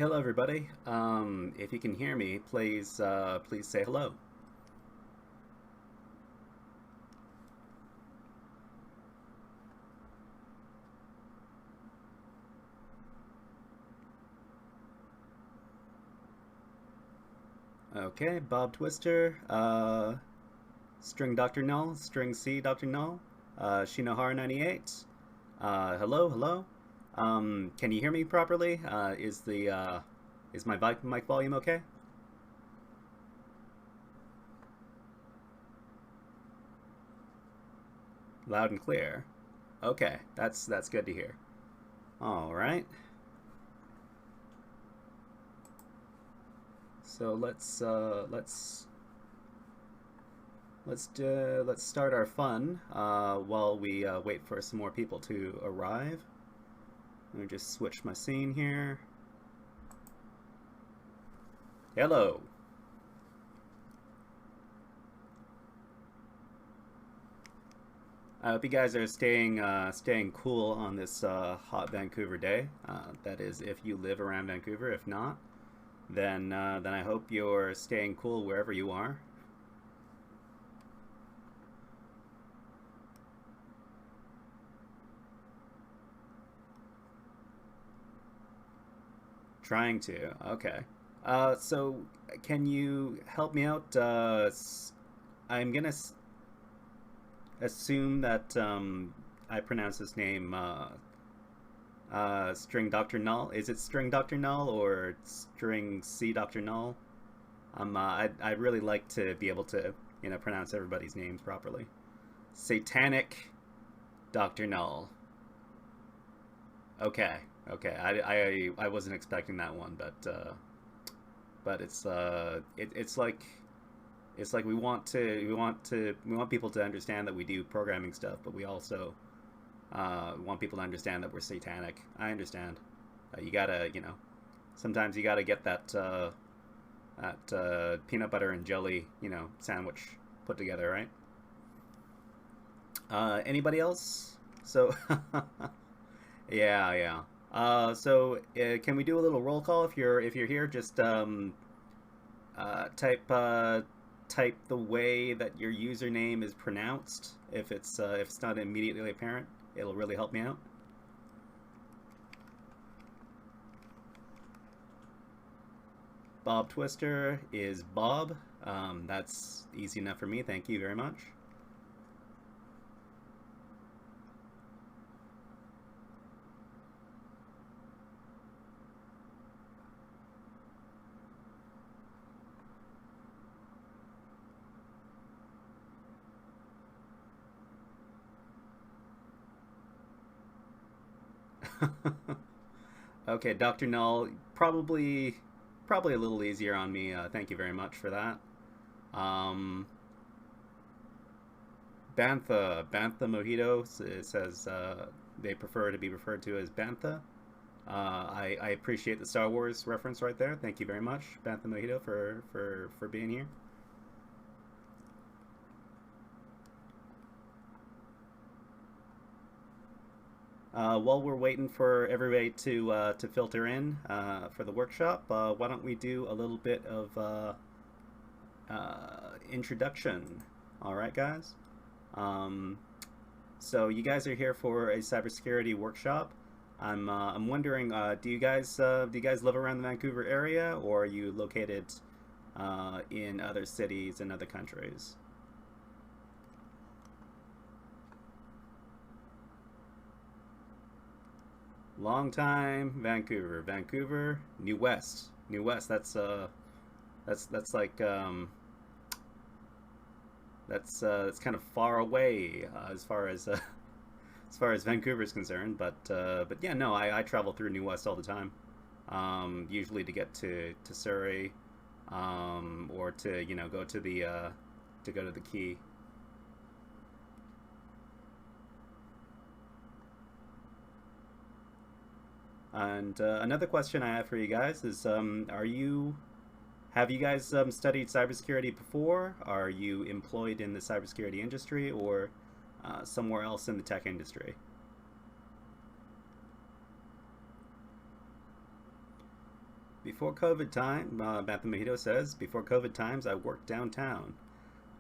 Hello, everybody. If you can hear me, please say hello. Okay, Bob Twister, String Dr. Null, String C Dr. Null, Shinohara98. Hello. Can you hear me properly? Is my mic volume okay? Loud and clear. Okay, that's good to hear. All right. So let's start our fun while we wait for some more people to arrive. Let me just switch my scene here. Hello. I hope you guys are staying cool on this hot Vancouver day. That is, if you live around Vancouver. If not, then I hope you're staying cool wherever you are. Trying to. Okay. So can you help me out? I'm gonna assume that I pronounce his name String Dr. Null. Is it String Dr. Null or String C Dr. Null? I'd really like to be able to, pronounce everybody's names properly. Satanic Dr. Null. Okay. I wasn't expecting that one, but it's like we want people to understand that we do programming stuff, but we also want people to understand that we're satanic. I understand. You gotta, sometimes you gotta get that peanut butter and jelly, sandwich put together, right? Anybody else? So, yeah. Can we do a little roll call if you're here? Just type the way that your username is pronounced. If it's not immediately apparent, it'll really help me out. Bob Twister is Bob. That's easy enough for me. Thank you very much. Okay, Dr. Null, probably a little easier on me. Thank you very much for that. Bantha Mojito says they prefer to be referred to as Bantha. I appreciate the Star Wars reference right there. Thank you very much, Bantha Mojito, for being here. While we're waiting for everybody to filter in for the workshop, why don't we do a little bit of introduction? All right, guys. So you guys are here for a cybersecurity workshop. I'm wondering, do you guys live around the Vancouver area, or are you located in other cities and other countries? Long time Vancouver, New West. That's like that's kind of far away as far as as far as Vancouver is concerned. But yeah, no, I travel through New West all the time. Usually to get to Surrey, or to go to the Key. And another question I have for you guys is, have you guys studied cybersecurity before? Are you employed in the cybersecurity industry, or somewhere else in the tech industry? Before COVID time, Bantha Mojito says, before COVID times, I worked downtown.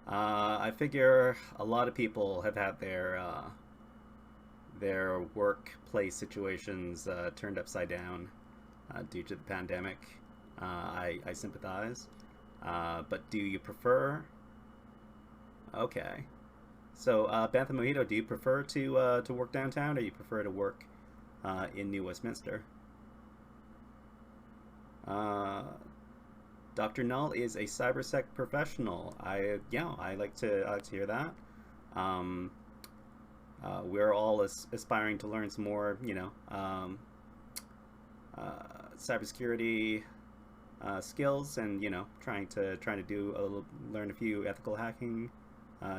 I figure a lot of people have had their workplace situations turned upside down due to the pandemic. I sympathize. But do you prefer? Okay. So, Bantha Mojito, do you prefer to work downtown, or you prefer to work in New Westminster? Uh, Dr. Null is a cybersec professional. I like to hear that. Um, we're all aspiring to learn some more, cybersecurity skills, and trying to learn a few ethical hacking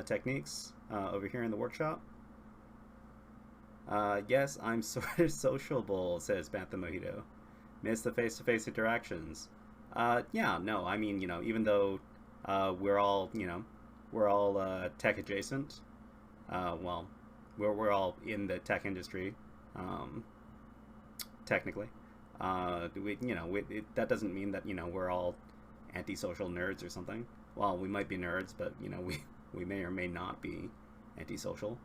techniques over here in the workshop. Yes, I'm sort of sociable, says Bantha Mojito. Miss the face-to-face interactions. Yeah, no, I mean, even though we're all tech adjacent. Well, we're all in the tech industry, um, technically. That doesn't mean that we're all antisocial nerds or something. Well, we might be nerds, but we may or may not be antisocial.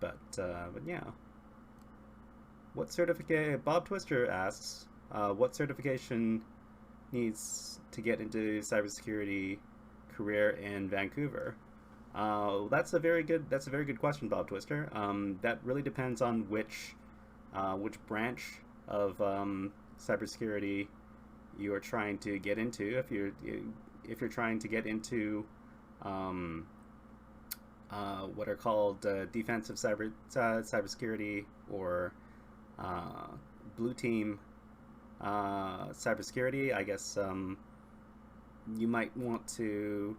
But yeah. What certificate? Bob Twister asks, what certification needs to get into cybersecurity career in Vancouver? That's a very good question, Bob Twister. That really depends on which branch of cybersecurity you are trying to get into. If you're trying to get into um, what are called defensive cybersecurity, or blue team cybersecurity, I guess you might want to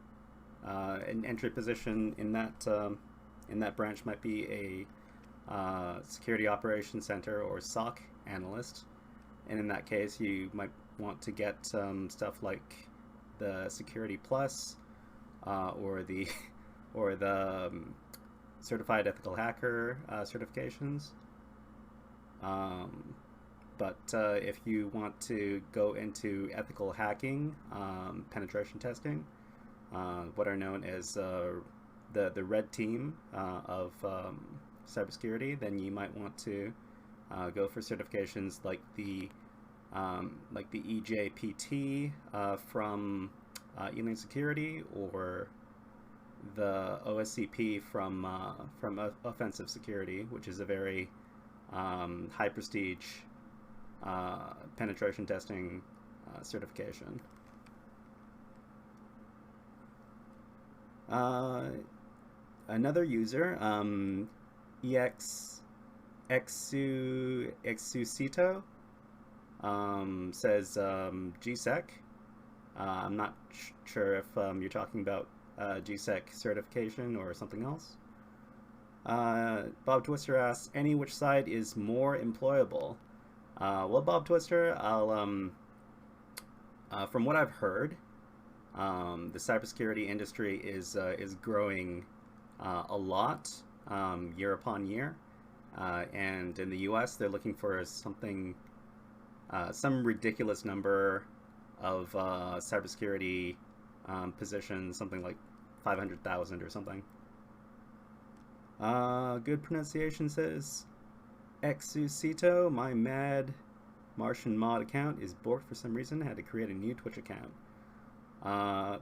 an entry position in that branch might be a security operations center or SOC analyst, and in that case you might want to get stuff like the Security Plus or the or the certified ethical hacker certifications. Um, but if you want to go into ethical hacking, penetration testing, what are known as the red team of cybersecurity, then you might want to go for certifications like the EJPT from Ealing Security, or the OSCP from Offensive Security, which is a very high prestige penetration testing certification. Another user, Exusito, says GSEC. I'm not sure if you're talking about GSEC certification or something else. Bob Twister asks, any which side is more employable? Well, Bob Twister, from what I've heard, the cybersecurity industry is growing a lot year upon year, and in the U.S. they're looking for some ridiculous number of cybersecurity positions, something like 500,000 or something. Good pronunciation, says Exusito. My mad Martian mod account is borked for some reason. I had to create a new Twitch account. I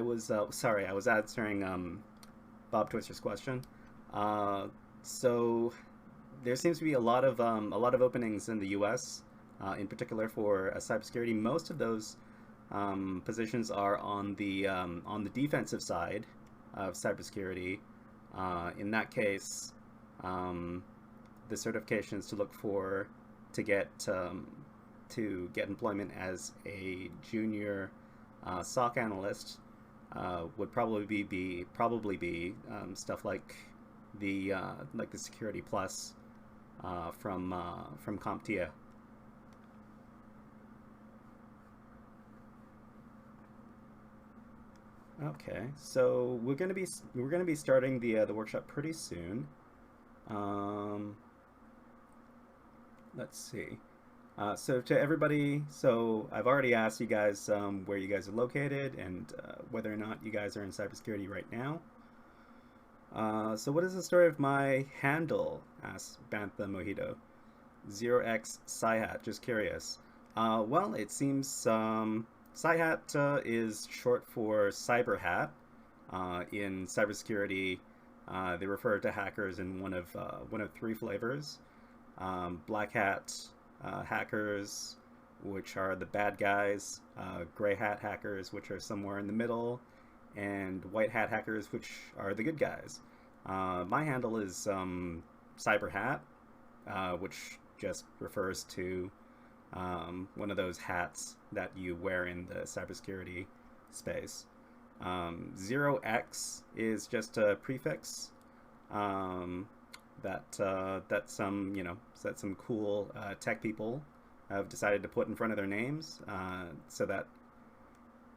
was sorry, I was answering Bob Twister's question. So there seems to be a lot of openings in the U.S. In particular for cybersecurity. Most of those positions are on the defensive side of cybersecurity. In that case, the certifications to look for to get employment as a junior SOC analyst would probably be stuff like the Security Plus from CompTIA. Okay, so we're gonna be starting the workshop pretty soon. Um, let's see. So to everybody, so I've already asked you guys where you guys are located and whether or not you guys are in cybersecurity right now. So what is the story of my handle? Asks Bantha Mojito. 0x Shyhat, just curious. Well, it seems Shyhat is short for Cyberhat. In cybersecurity, they refer to hackers in one of three flavors: black hat hackers, which are the bad guys; gray hat hackers, which are somewhere in the middle; and white hat hackers, which are the good guys. My handle is Cyberhat, which just refers to one of those hats that you wear in the cybersecurity space. 0x is just a prefix that some cool tech people have decided to put in front of their names, so that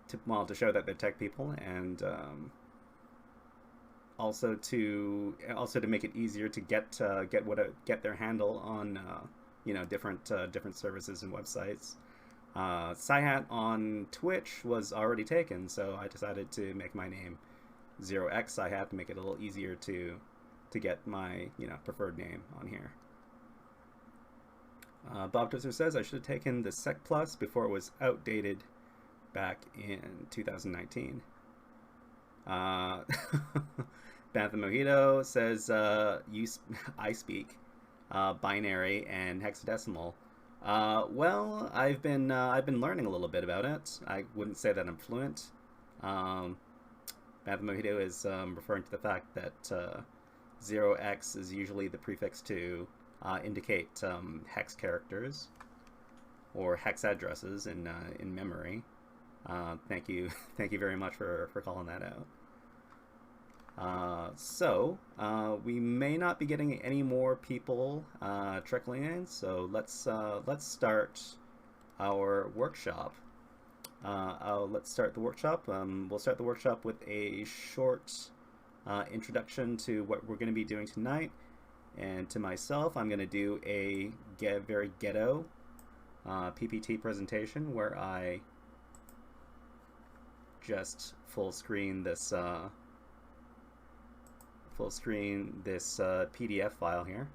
to show that they're tech people, and also to make it easier to get their handle on different services and websites. Shyhat on Twitch was already taken, so I decided to make my name 0x Shyhat to make it a little easier to get my preferred name on here. Bob Twister says I should have taken the Sec Plus before it was outdated back in 2019. Bantha Mojito says I speak binary and hexadecimal. Well, I've been learning a little bit about it. I wouldn't say that I'm fluent. Bantha Mojito is referring to the fact that 0x is usually the prefix to indicate hex characters or hex addresses in memory. Thank you very much for calling that out. So we may not be getting any more people trickling in, so let's start our workshop. Let's start the workshop. We'll start the workshop with a short introduction to what we're going to be doing tonight. And to myself, I'm going to do a very ghetto PPT presentation where I just full screen this PDF file here.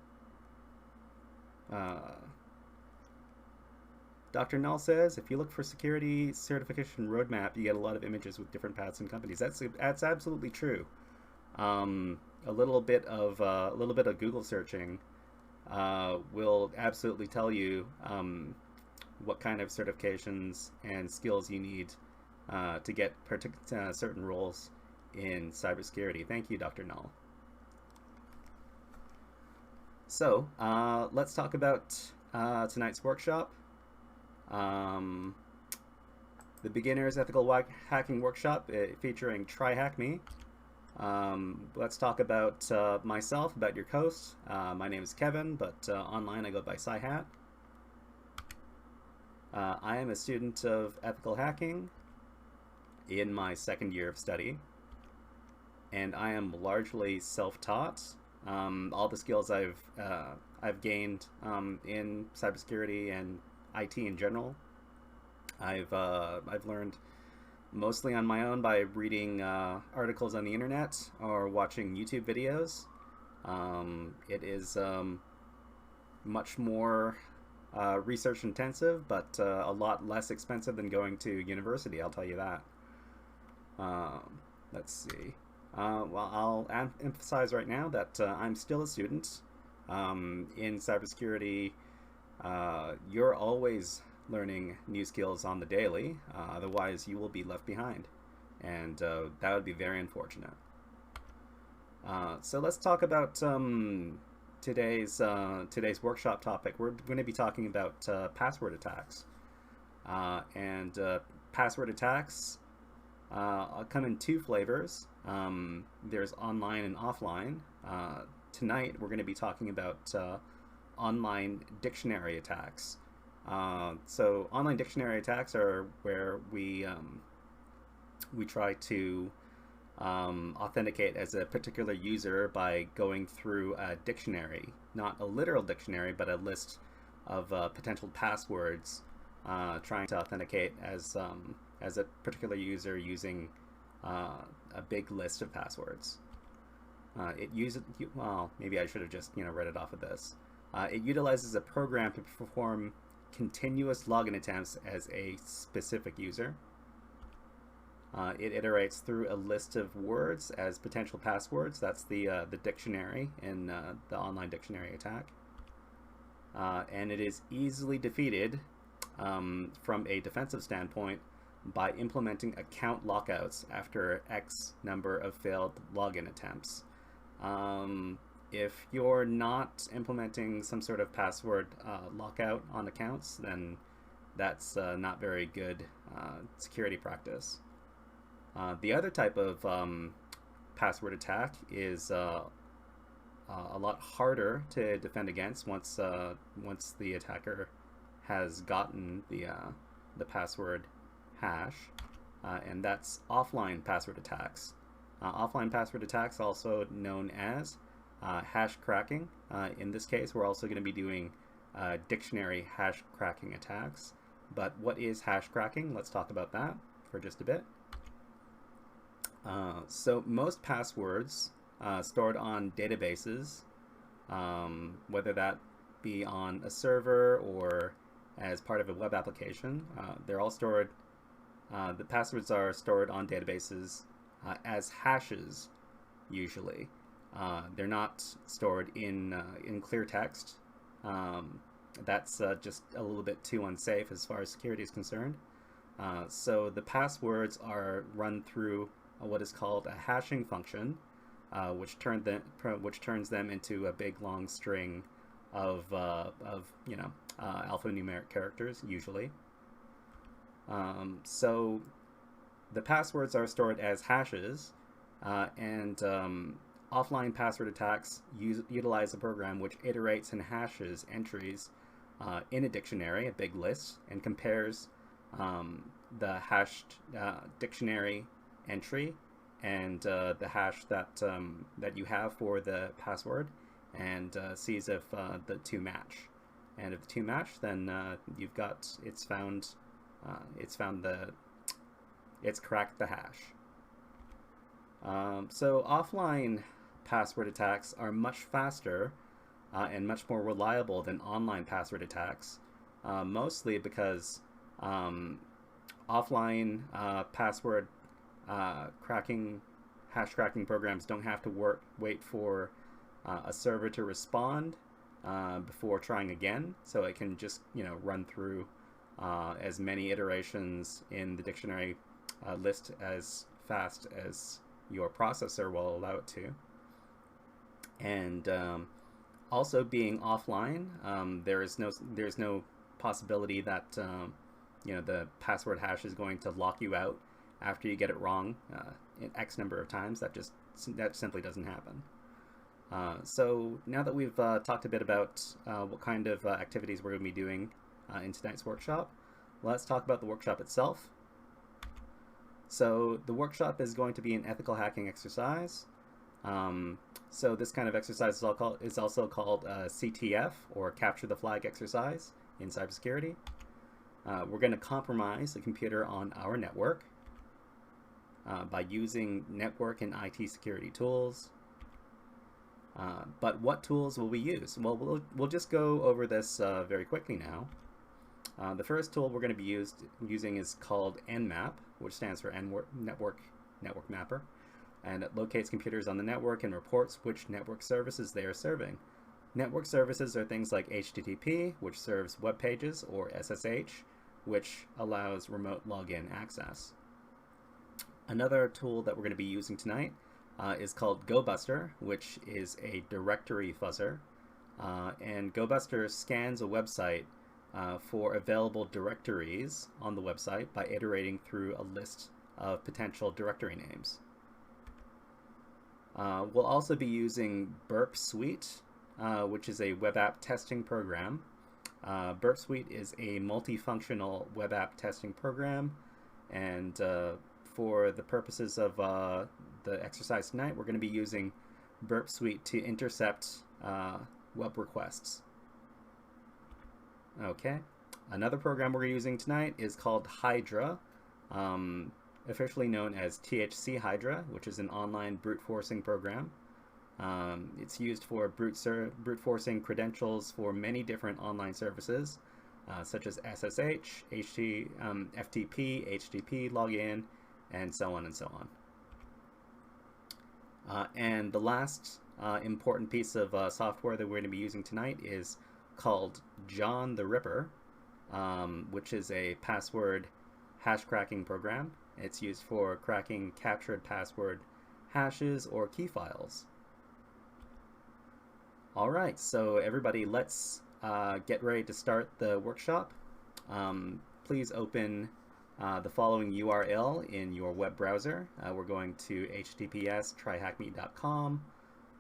Dr. Null says, if you look for security certification roadmap, you get a lot of images with different paths and companies. That's absolutely true. A little bit of Google searching will absolutely tell you what kind of certifications and skills you need to get certain roles in cybersecurity. Thank you, Dr. Null. So let's talk about tonight's workshop. The Beginner's Ethical Hacking Workshop featuring TryHackMe. Let's talk about myself, about your host. My name is Kevin, but online I go by Shyhat. I am a student of ethical hacking in my second year of study, and I am largely self-taught. All the skills I've gained in cybersecurity and IT in general, I've learned mostly on my own by reading articles on the internet or watching YouTube videos. It is much more research intensive, but a lot less expensive than going to university, I'll tell you that. Let's see. Well, I'll emphasize right now that I'm still a student in cybersecurity. You're always learning new skills on the daily, otherwise you will be left behind, and that would be very unfortunate. So let's talk about today's workshop topic. We're going to be talking about password attacks, and password attacks come in two flavors. There's online and offline. Tonight we're going to be talking about online dictionary attacks. So online dictionary attacks are where we try to authenticate as a particular user by going through a dictionary, not a literal dictionary, but a list potential passwords trying to authenticate as a particular user using a big list of passwords. It uses, well, maybe I should have just read it off of this. It utilizes a program to perform continuous login attempts as a specific user. It iterates through a list of words as potential passwords. That's the dictionary in the online dictionary attack. And it is easily defeated from a defensive standpoint by implementing account lockouts after X number of failed login attempts. If you're not implementing some sort of password lockout on accounts, then that's not very good security practice. The other type of password attack is a lot harder to defend against once the attacker has gotten the password hash, and that's offline password attacks. Offline password attacks, also known as hash cracking. In this case, we're also going to be doing dictionary hash cracking attacks. But what is hash cracking? Let's talk about that for just a bit. So most passwords stored on databases, whether that be on a server or as part of a web application, they're all stored. The passwords are stored on databases as hashes, usually. They're not stored in clear text. That's just a little bit too unsafe as far as security is concerned. So the passwords are run through what is called a hashing function, which turns them into a big long string of alphanumeric characters, usually. So the passwords are stored as hashes, and offline password attacks utilize a program which iterates and hashes entries in a dictionary, a big list, and compares the hashed dictionary entry and the hash that you have for the password, and sees if the two match. And if the two match, then you've got it's cracked the hash. So offline password attacks are much faster and much more reliable than online password attacks, mostly because offline password hash cracking programs don't have to wait for a server to respond before trying again, so it can just run through as many iterations in the dictionary list as fast as your processor will allow it to. And also being offline, there's no possibility that the password hash is going to lock you out after you get it wrong in X number of times. That simply doesn't happen. So now that we've talked a bit about what kind of activities we're going to be doing in tonight's workshop, let's talk about the workshop itself. So the workshop is going to be an ethical hacking exercise. So this kind of exercise is also called CTF, or Capture the Flag exercise in cybersecurity. We're going to compromise a computer on our network by using network and IT security tools. But what tools will we use? Well, we'll just go over this very quickly now. The first tool we're going to be using is called Nmap, which stands for Network Mapper, and it locates computers on the network and reports which network services they are serving. Network services are things like HTTP, which serves web pages, or SSH, which allows remote login access. Another tool that we're going to be using tonight is called gobuster, which is a directory fuzzer. And gobuster scans a website for available directories on the website by iterating through a list of potential directory names. We'll also be using Burp Suite, which is a web app testing program. Burp Suite is a multifunctional web app testing program, and for the purposes of the exercise tonight, we're going to be using Burp Suite to intercept web requests. Okay. Another program we're using tonight is called Hydra, officially known as THC Hydra, which is an online brute forcing program. It's used for brute forcing credentials for many different online services, such as SSH, FTP, HTTP, login, and so on and so on. And the last important piece of software that we're going to be using tonight is called John the Ripper, which is a password hash cracking program. It's used for cracking captured password hashes or key files. All right, so everybody, let's get ready to start the workshop. Please open the following URL in your web browser. We're going to https://tryhackme.com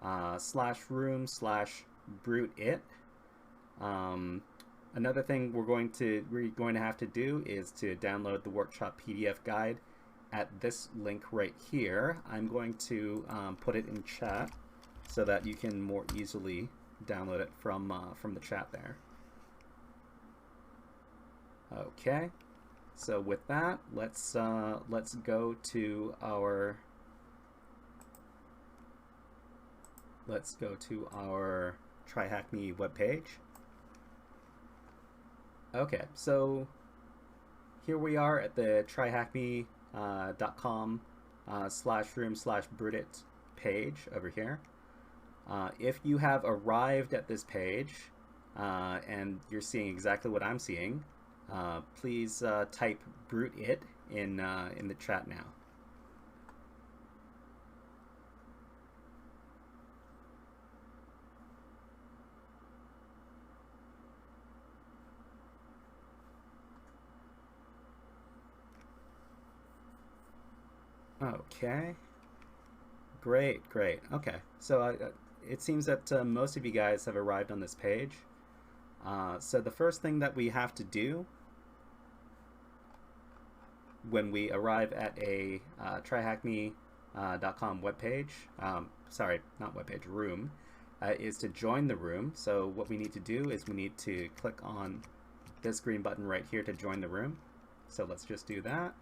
/room/brute_it. Another thing we're going to have to do is to download the workshop PDF guide at this link right here. I'm going to put it in chat so that you can more easily download it from the chat there. Okay, so with that, let's go to our TryHackMe webpage. Okay, so here we are at the tryhackme.com /room/brute page over here. If you have arrived at this page and you're seeing exactly what I'm seeing, please type brute it in the chat now. Okay, great. Okay, so it seems that most of you guys have arrived on this page. So the first thing that we have to do when we arrive at a tryhackme.com webpage, sorry, not webpage, room, is to join the room. So what we need to do is we need to click on this green button right here to join the room. So let's just do that.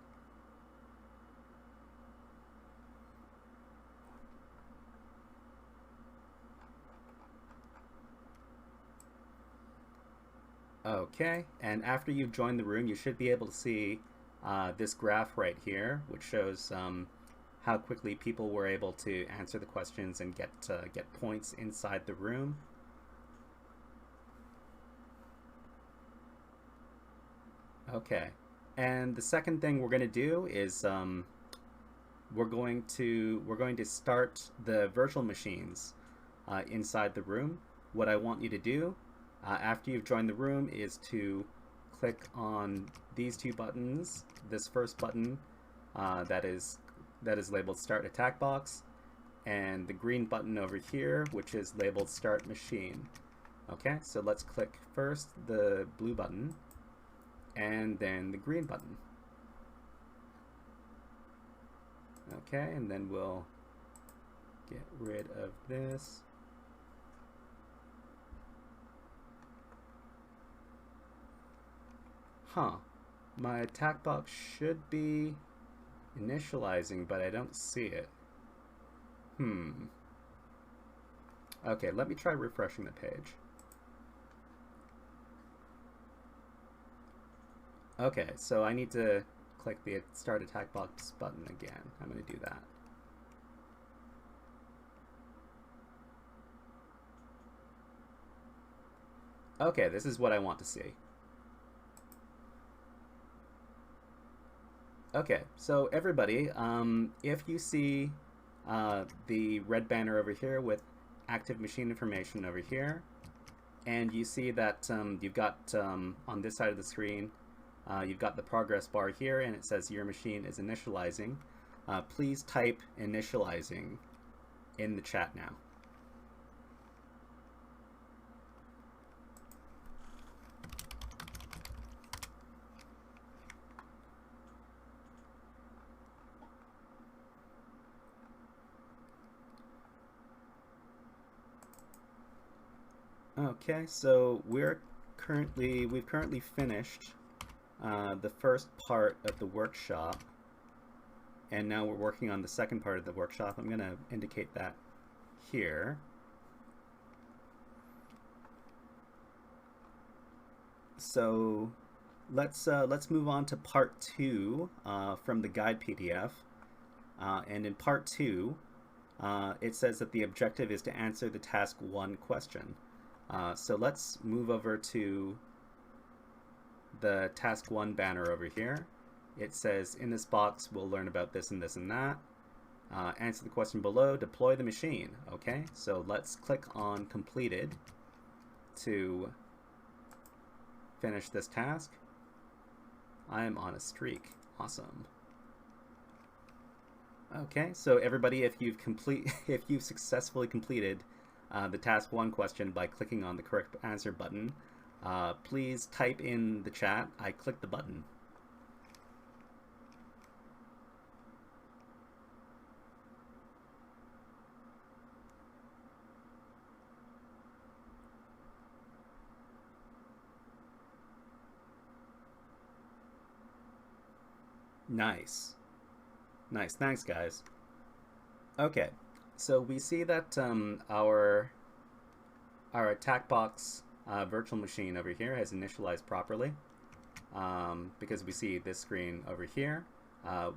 Okay, and after you've joined the room, you should be able to see this graph right here, which shows how quickly people were able to answer the questions and get points inside the room. Okay, and the second thing we're going to do is we're going to start the virtual machines inside the room. What I want you to do after you've joined the room is to click on these two buttons. This first button that is labeled Start Attack Box, and the green button over here, which is labeled Start Machine. Okay, so let's click first the blue button and then the green button. Okay, and then we'll get rid of this. Huh, my attack box should be initializing, but I don't see it. Okay, let me try refreshing the page. Okay, so I need to click the Start Attack Box button again. I'm going to do that. Okay, this is what I want to see. Okay, so everybody, if you see the red banner over here with active machine information over here, and you see that you've got on this side of the screen, you've got the progress bar here, and it says your machine is initializing. Please type initializing in the chat now. Okay, so we're we've currently finished the first part of the workshop, and now we're working on the second part of the workshop. I'm going to indicate that here. So let's move on to part 2 from the guide PDF. And in part 2, it says that the objective is to answer the task 1 question. So let's move over to the task 1 banner over here. It says in this box we'll learn about this and this and that. Answer the question below, deploy the machine. Okay, so let's click on completed to finish this task. I am on a streak. Awesome. Okay, so everybody, if you've successfully completed the task 1 question by clicking on the correct answer button, please type in the chat, I clicked the button. Nice. Nice, thanks guys. Okay, so we see that our attack box virtual machine over here has initialized properly because we see this screen over here.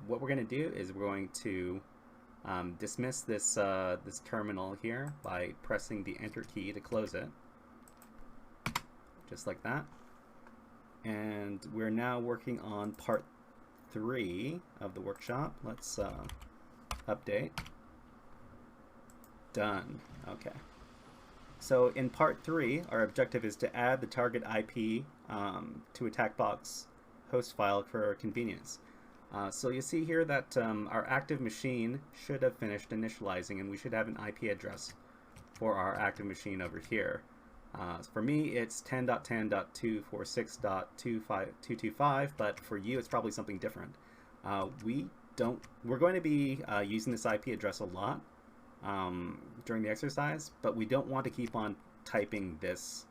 What we're going to do is we're going to dismiss this this terminal here by pressing the Enter key to close it, just like that. And we're now working on part 3 of the workshop. Let's update. Done. Okay. So in part 3, our objective is to add the target IP to attack box host file for convenience. So you see here that our active machine should have finished initializing, and we should have an IP address for our active machine over here. For me, it's 10.10.246.225, but for you, it's probably something different. We're going to be using this IP address a lot during the exercise, but we don't want to keep on typing this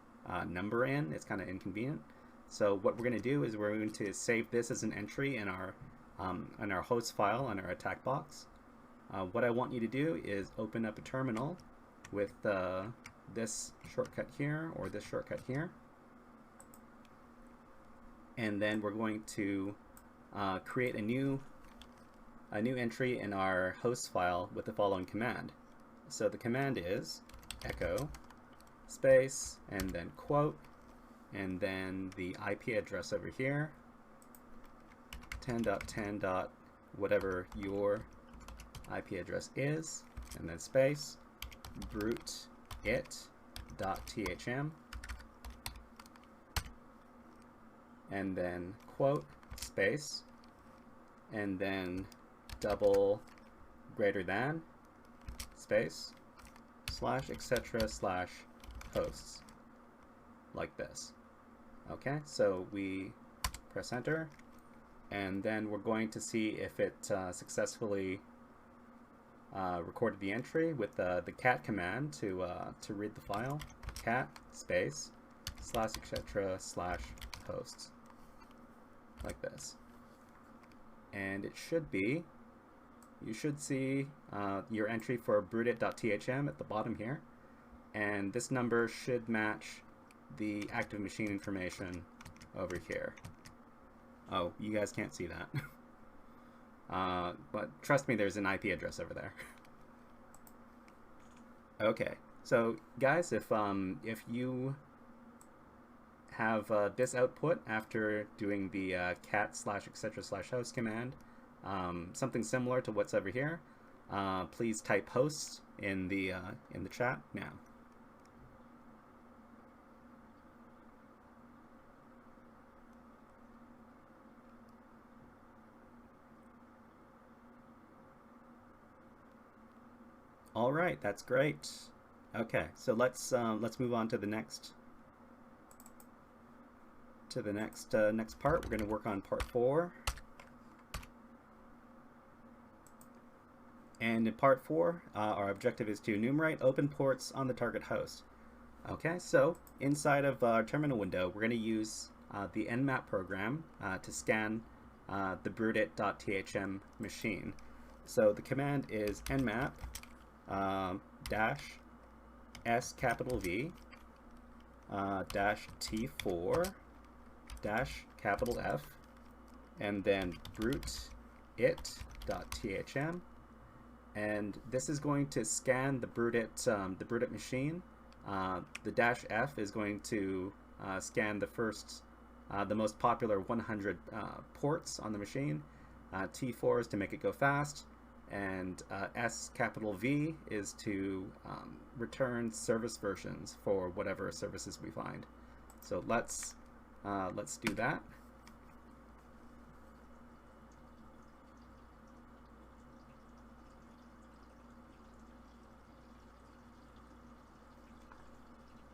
number in. It's kind of inconvenient. So what we're going to do is we're going to save this as an entry in our host file on our attack box. What I want you to do is open up a terminal with this shortcut here or this shortcut here, and then we're going to create a new entry in our host file with the following command. So the command is echo space and then quote and then the IP address over here, 10.10. whatever your IP address is, and then space brute it.thm, and then quote space and then double greater than space slash etc slash hosts, like this. Okay, so we press enter, and then we're going to see if it successfully recorded the entry with the cat command to read the file, cat space slash etc slash hosts, like this. And it should be, you should see your entry for brute.thm at the bottom here, and this number should match the active machine information over here. Oh, you guys can't see that. But trust me, there's an IP address over there. Okay, so guys, if you have this output after doing the cat slash etc slash host command, something similar to what's over here, please type host in the chat now. All right, that's great. Okay, so let's move on to the next next part. We're going to work on part 4. And in part 4, our objective is to enumerate open ports on the target host. Okay, so inside of our terminal window, we're going to use the Nmap program to scan the broodit.thm machine. So the command is nmap dash s capital V dash t4 dash capital F, and then broodit.thm, and this is going to scan the broodit machine. The dash F is going to scan the most popular 100 ports on the machine. T4 is to make it go fast, and S capital V is to return service versions for whatever services we find. So let's do that.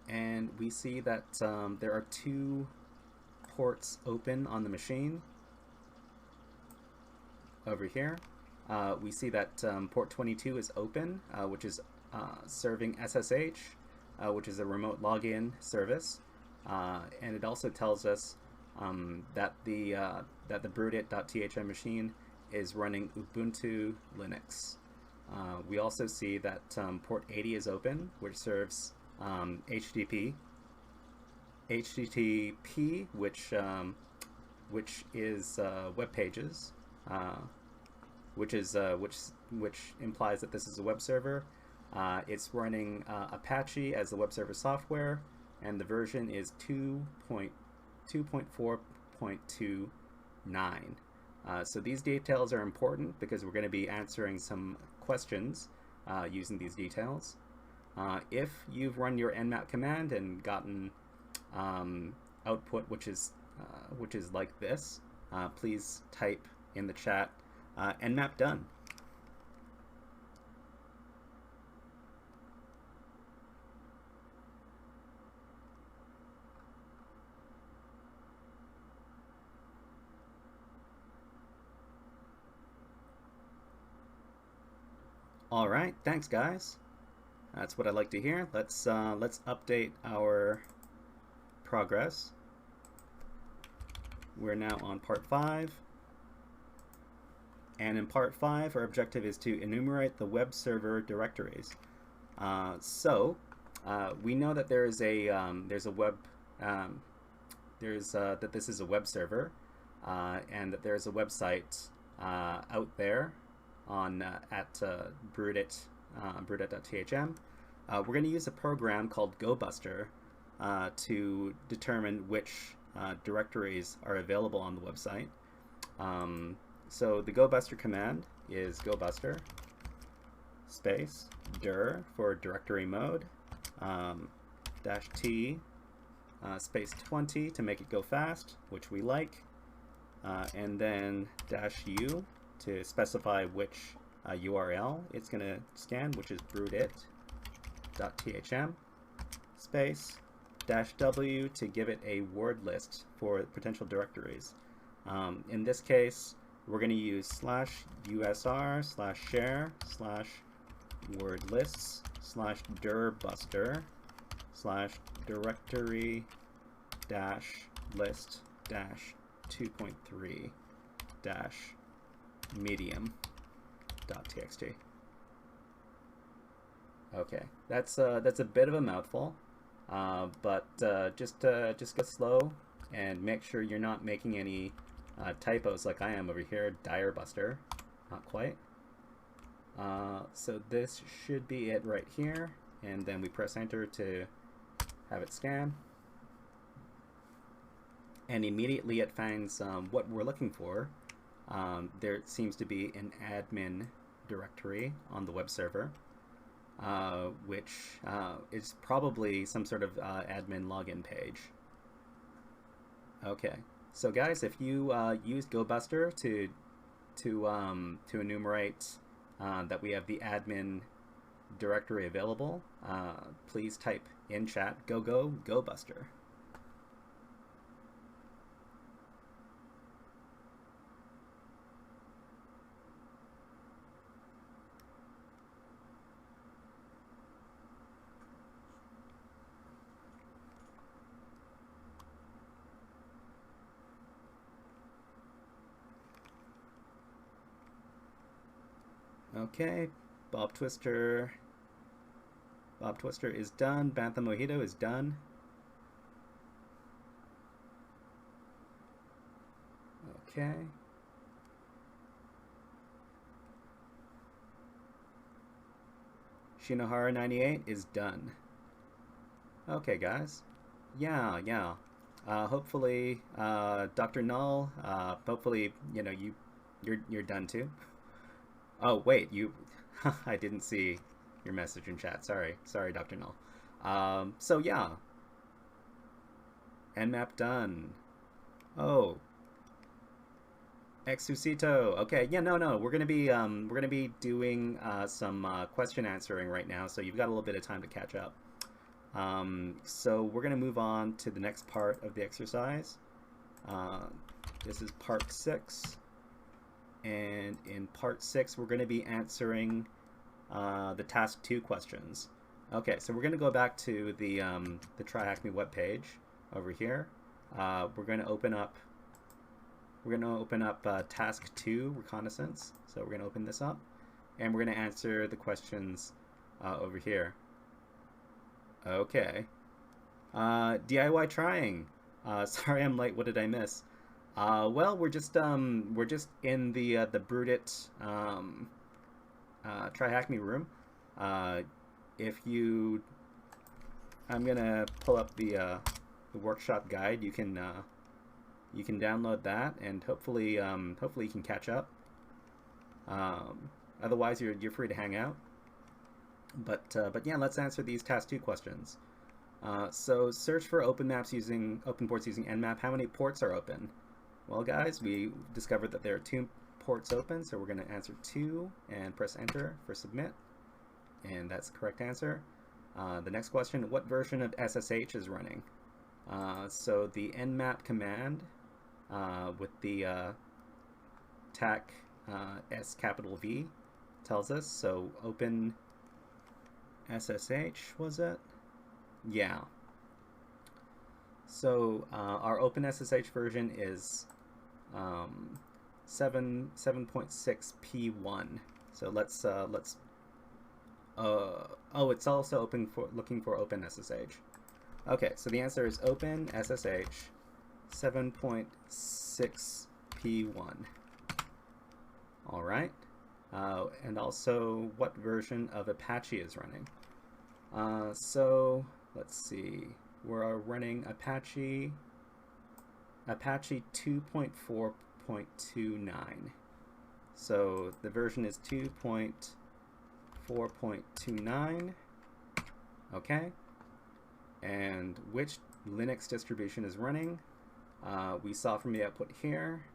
And we see that there are 2 ports open on the machine. Over here, we see that port 22 is open, which is serving SSH, which is a remote login service, and it also tells us that the broodit.thm machine is running Ubuntu Linux. We also see that port 80 is open, which serves HTTP, which is web pages, which implies that this is a web server. It's running Apache as the web server software, and the version is 2.4.29. So these details are important because we're going to be answering some questions using these details. If you've run your nmap command and gotten output which is like this, please type in the chat nmap done. All right, thanks guys. That's what I like to hear. Let's update our progress. We're now on part 5. And in part 5, our objective is to enumerate the web server directories. We know that there is that this is a web server, and that there's a website out there on at broodit.thm. We're going to use a program called gobuster to determine which directories are available on the website. So the gobuster command is gobuster space dir for directory mode, -t space 20 to make it go fast, which we like, and then -u to specify which URL it's going to scan, which is broodit.thm, space -w to give it a word list for potential directories. In this case, we're going to use //dir/list/directory-list-2.3-medium.txt. Okay, that's a bit of a mouthful, but just go slow and make sure you're not making any typos like I am over here. Direbuster, not quite. So this should be it right here, and then we press enter to have it scan, and immediately it finds what we're looking for. There seems to be an admin directory on the web server, which is probably some sort of admin login page. Okay, so guys, if you use gobuster to enumerate that we have the admin directory available, please type in chat gobuster. Okay, Bob Twister. Bob Twister is done. Bantha Mojito is done. Okay. Shinohara98 is done. Okay, guys. Yeah. Hopefully, Dr. Null. Hopefully, you're done too. Oh wait, you. I didn't see your message in chat. Sorry, Dr. Null. So yeah, Nmap done. Oh, Exusito. Okay, yeah, no. We're gonna be doing some question answering right now, so you've got a little bit of time to catch up. So we're gonna move on to the next part of the exercise. This is part 6, and in part 6 we're gonna be answering the task 2 questions. Okay, so we're gonna go back to the TryHackMe webpage over here. We're gonna open up task 2 reconnaissance. So we're gonna open this up, and we're gonna answer the questions over here. Okay. DIY trying. Sorry I'm late. What did I miss? Well, we're just in the Brutit TryHackMe room. I'm gonna pull up the workshop guide. You can download that, and hopefully you can catch up. Otherwise, you're free to hang out. But yeah, let's answer these task 2 questions. So search for open ports using Nmap. How many ports are open? Well, guys, we discovered that there are 2 ports open, so we're going to answer 2 and press enter for submit, and that's the correct answer. The next question: what version of SSH is running? So the Nmap command with the tac S capital V tells us. So open SSH, was it? Yeah. So our OpenSSH version is 7.6 P1. So let's oh, it's also looking for OpenSSH. Okay, so the answer is OpenSSH 7.6 P1. All right. And also, what version of Apache is running? So let's see. We're running Apache 2.4.29. So the version is 2.4.29. Okay. And which Linux distribution is running? We saw from the output here,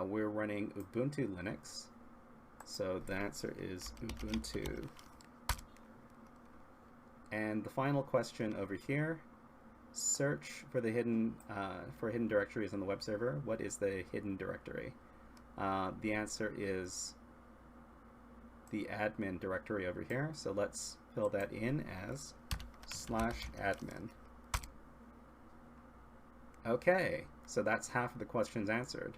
we're running Ubuntu Linux. So the answer is Ubuntu. And the final question over here: search for the hidden directories on the web server. What is the hidden directory? The answer is the admin directory over here. So let's fill that in as /admin. Okay, so that's half of the questions answered.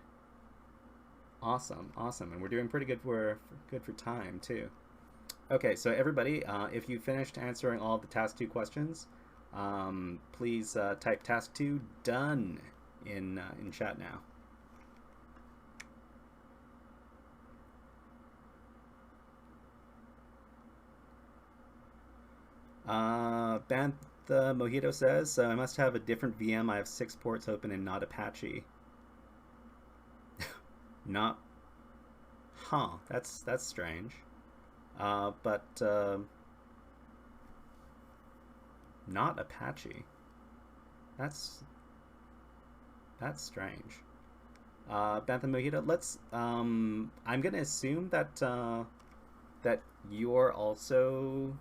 Awesome, and we're doing pretty good for time too. Okay, so everybody, if you finished answering all of the task 2 questions, please type task 2 done in chat now. Bantha Mojito says, I must have a different VM. I have 6 ports open and not Apache. Not, that's strange. But not Apache. That's strange. Bantha Mojito, let's I'm gonna assume that that you're also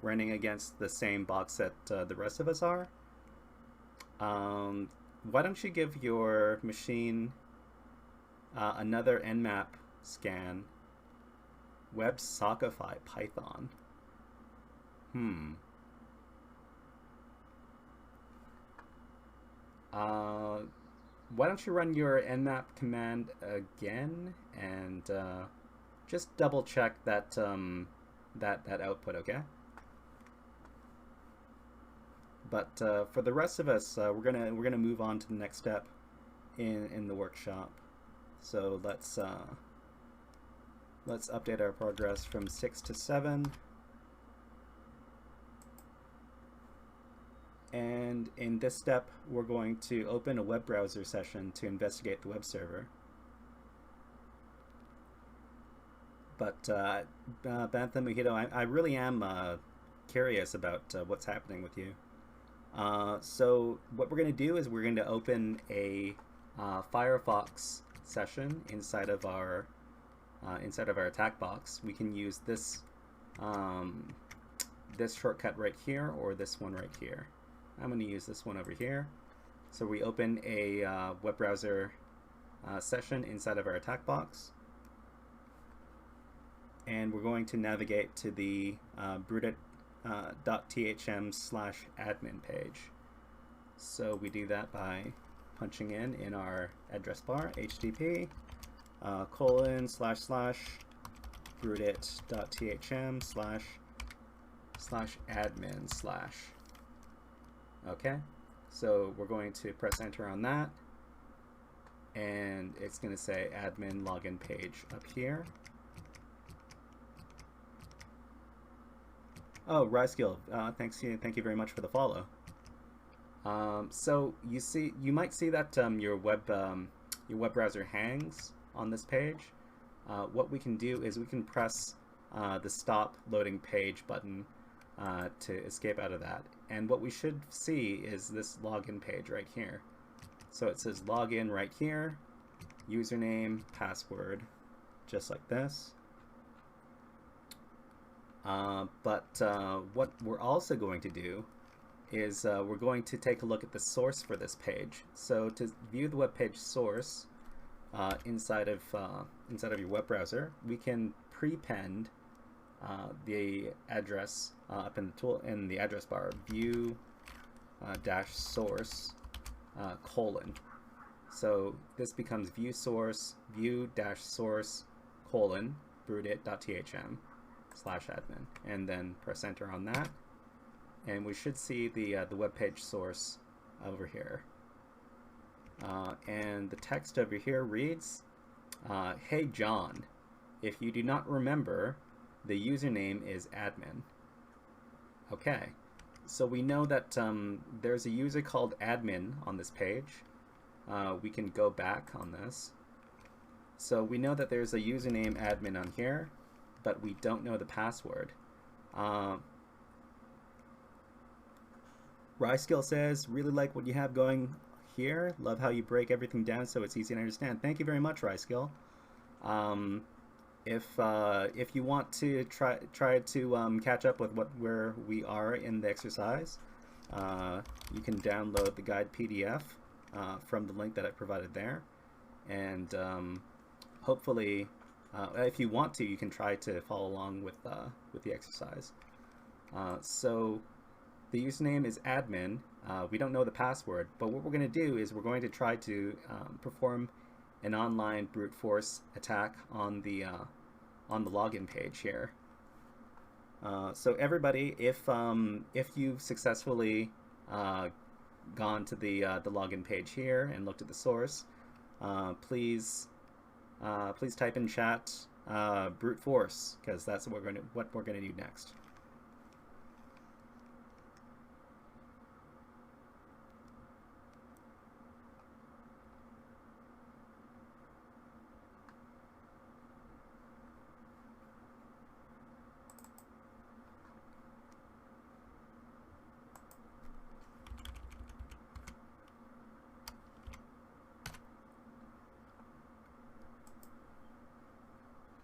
running against the same box that the rest of us are. Why don't you give your machine another Nmap scan, WebSockify Python. Why don't you run your Nmap command again, and just double check that that output, okay? But for the rest of us, we're gonna move on to the next step in the workshop. So let's update our progress from 6 to 7. And in this step, we're going to open a web browser session to investigate the web server. But Bantha Mojito, I really am curious about what's happening with you. So what we're going to do is we're going to open a Firefox session inside of our attack box. We can use this this shortcut right here or this one right here. I'm going to use this one over here. So we open a web browser session inside of our attack box, and we're going to navigate to the brutit.thm/admin page. So we do that by punching in our address bar http :/brutit.thm/admin/. Okay, so we're going to press enter on that, and it's going to say admin login page up here. Oh, Ryskill, thank you very much for the follow. So you might see that your web browser hangs on this page. What we can do is we can press the stop loading page button to escape out of that. And what we should see is this login page right here. So it says login right here, username, password, just like this. But what we're also going to do is we're going to take a look at the source for this page. So to view the web page source inside of your web browser, we can prepend the address up in the address bar, view dash source colon. So this becomes view dash source colon brutit.thm/admin, and then press enter on that, and we should see the web page source over here. And the text over here reads, "Hey John, if you do not remember, the username is admin." Okay, so we know that there's a user called admin on this page. We can go back on this. So we know that there's a username admin on here, but we don't know the password. Ryskill says, really like what you have going here. Love how you break everything down so it's easy to understand. Thank you very much, Ryskill. If you want to try to catch up with where we are in the exercise, you can download the guide PDF from the link that I provided there, and hopefully, if you want to, you can try to follow along with the exercise. So the username is admin. We don't know the password, but what we're going to do is we're going to try to perform an online brute force attack on the login page here. So everybody, if you've successfully gone to the login page here and looked at the source, please type in chat brute force, because that's what we're gonna do next.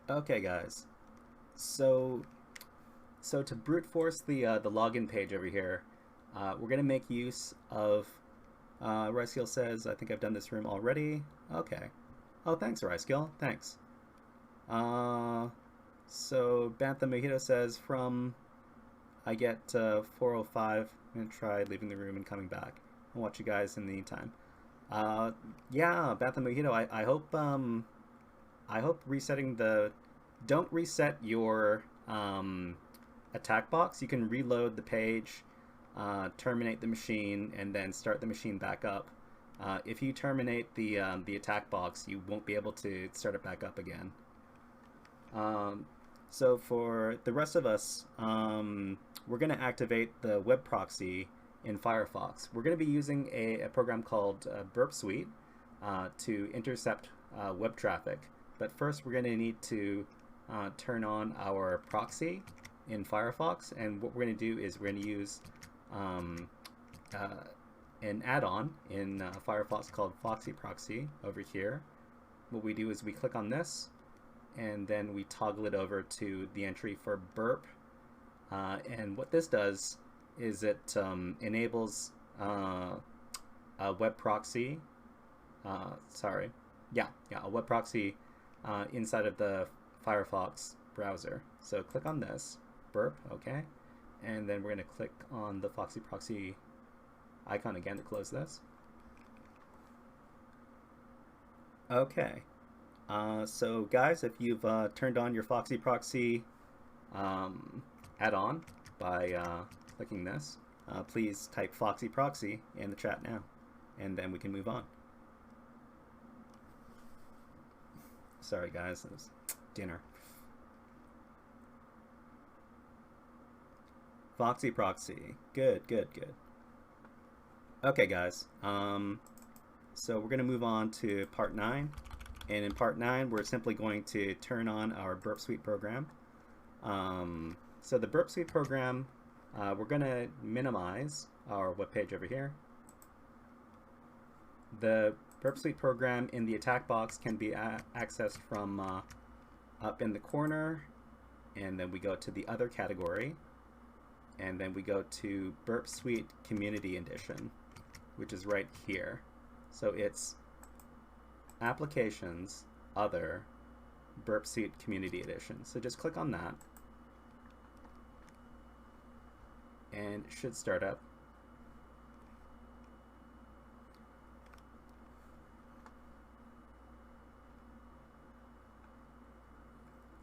Okay, guys. So to brute force the login page over here, we're gonna make use of. Ryskill says, "I think I've done this room already." Okay. Oh, thanks, Ryskill. Thanks. So Bantha Mojito says, "From I get 4:05. I'm gonna try leaving the room and coming back. I'll watch you guys in the meantime." Yeah, Bantha Mojito. I hope resetting the don't reset your attack box. You can reload the page, terminate the machine, and then start the machine back up. If you terminate the attack box, you won't be able to start it back up again. So for the rest of us, we're going to activate the web proxy in Firefox. We're going to be using a program called Burp Suite to intercept web traffic. But first, we're going to need to turn on our proxy in Firefox. And what we're going to do is we're going to use an add-on in Firefox called Foxy Proxy over here. What we do is we click on this, and then we toggle it over to the entry for burp. And what this does is it enables a web proxy, a web proxy inside of the Firefox browser. So click on this, burp, okay, and then we're going to click on the Foxy Proxy icon again to close this. Okay. So guys, if you've turned on your Foxy Proxy add-on by clicking this, please type Foxy Proxy in the chat now, and then we can move on. Sorry guys, it was dinner. Foxy Proxy, good, good, good. Okay guys, so we're going to move on to part 9. And in part 9, we're simply going to turn on our Burp Suite program. So the Burp Suite program, we're going to minimize our web page over here. The Burp Suite program in the attack box can be accessed from up in the corner, and then we go to the other category, and then we go to Burp Suite Community Edition, which is right here. So it's Applications, Other, Burp Suite Community Edition. So just click on that, and it should start up.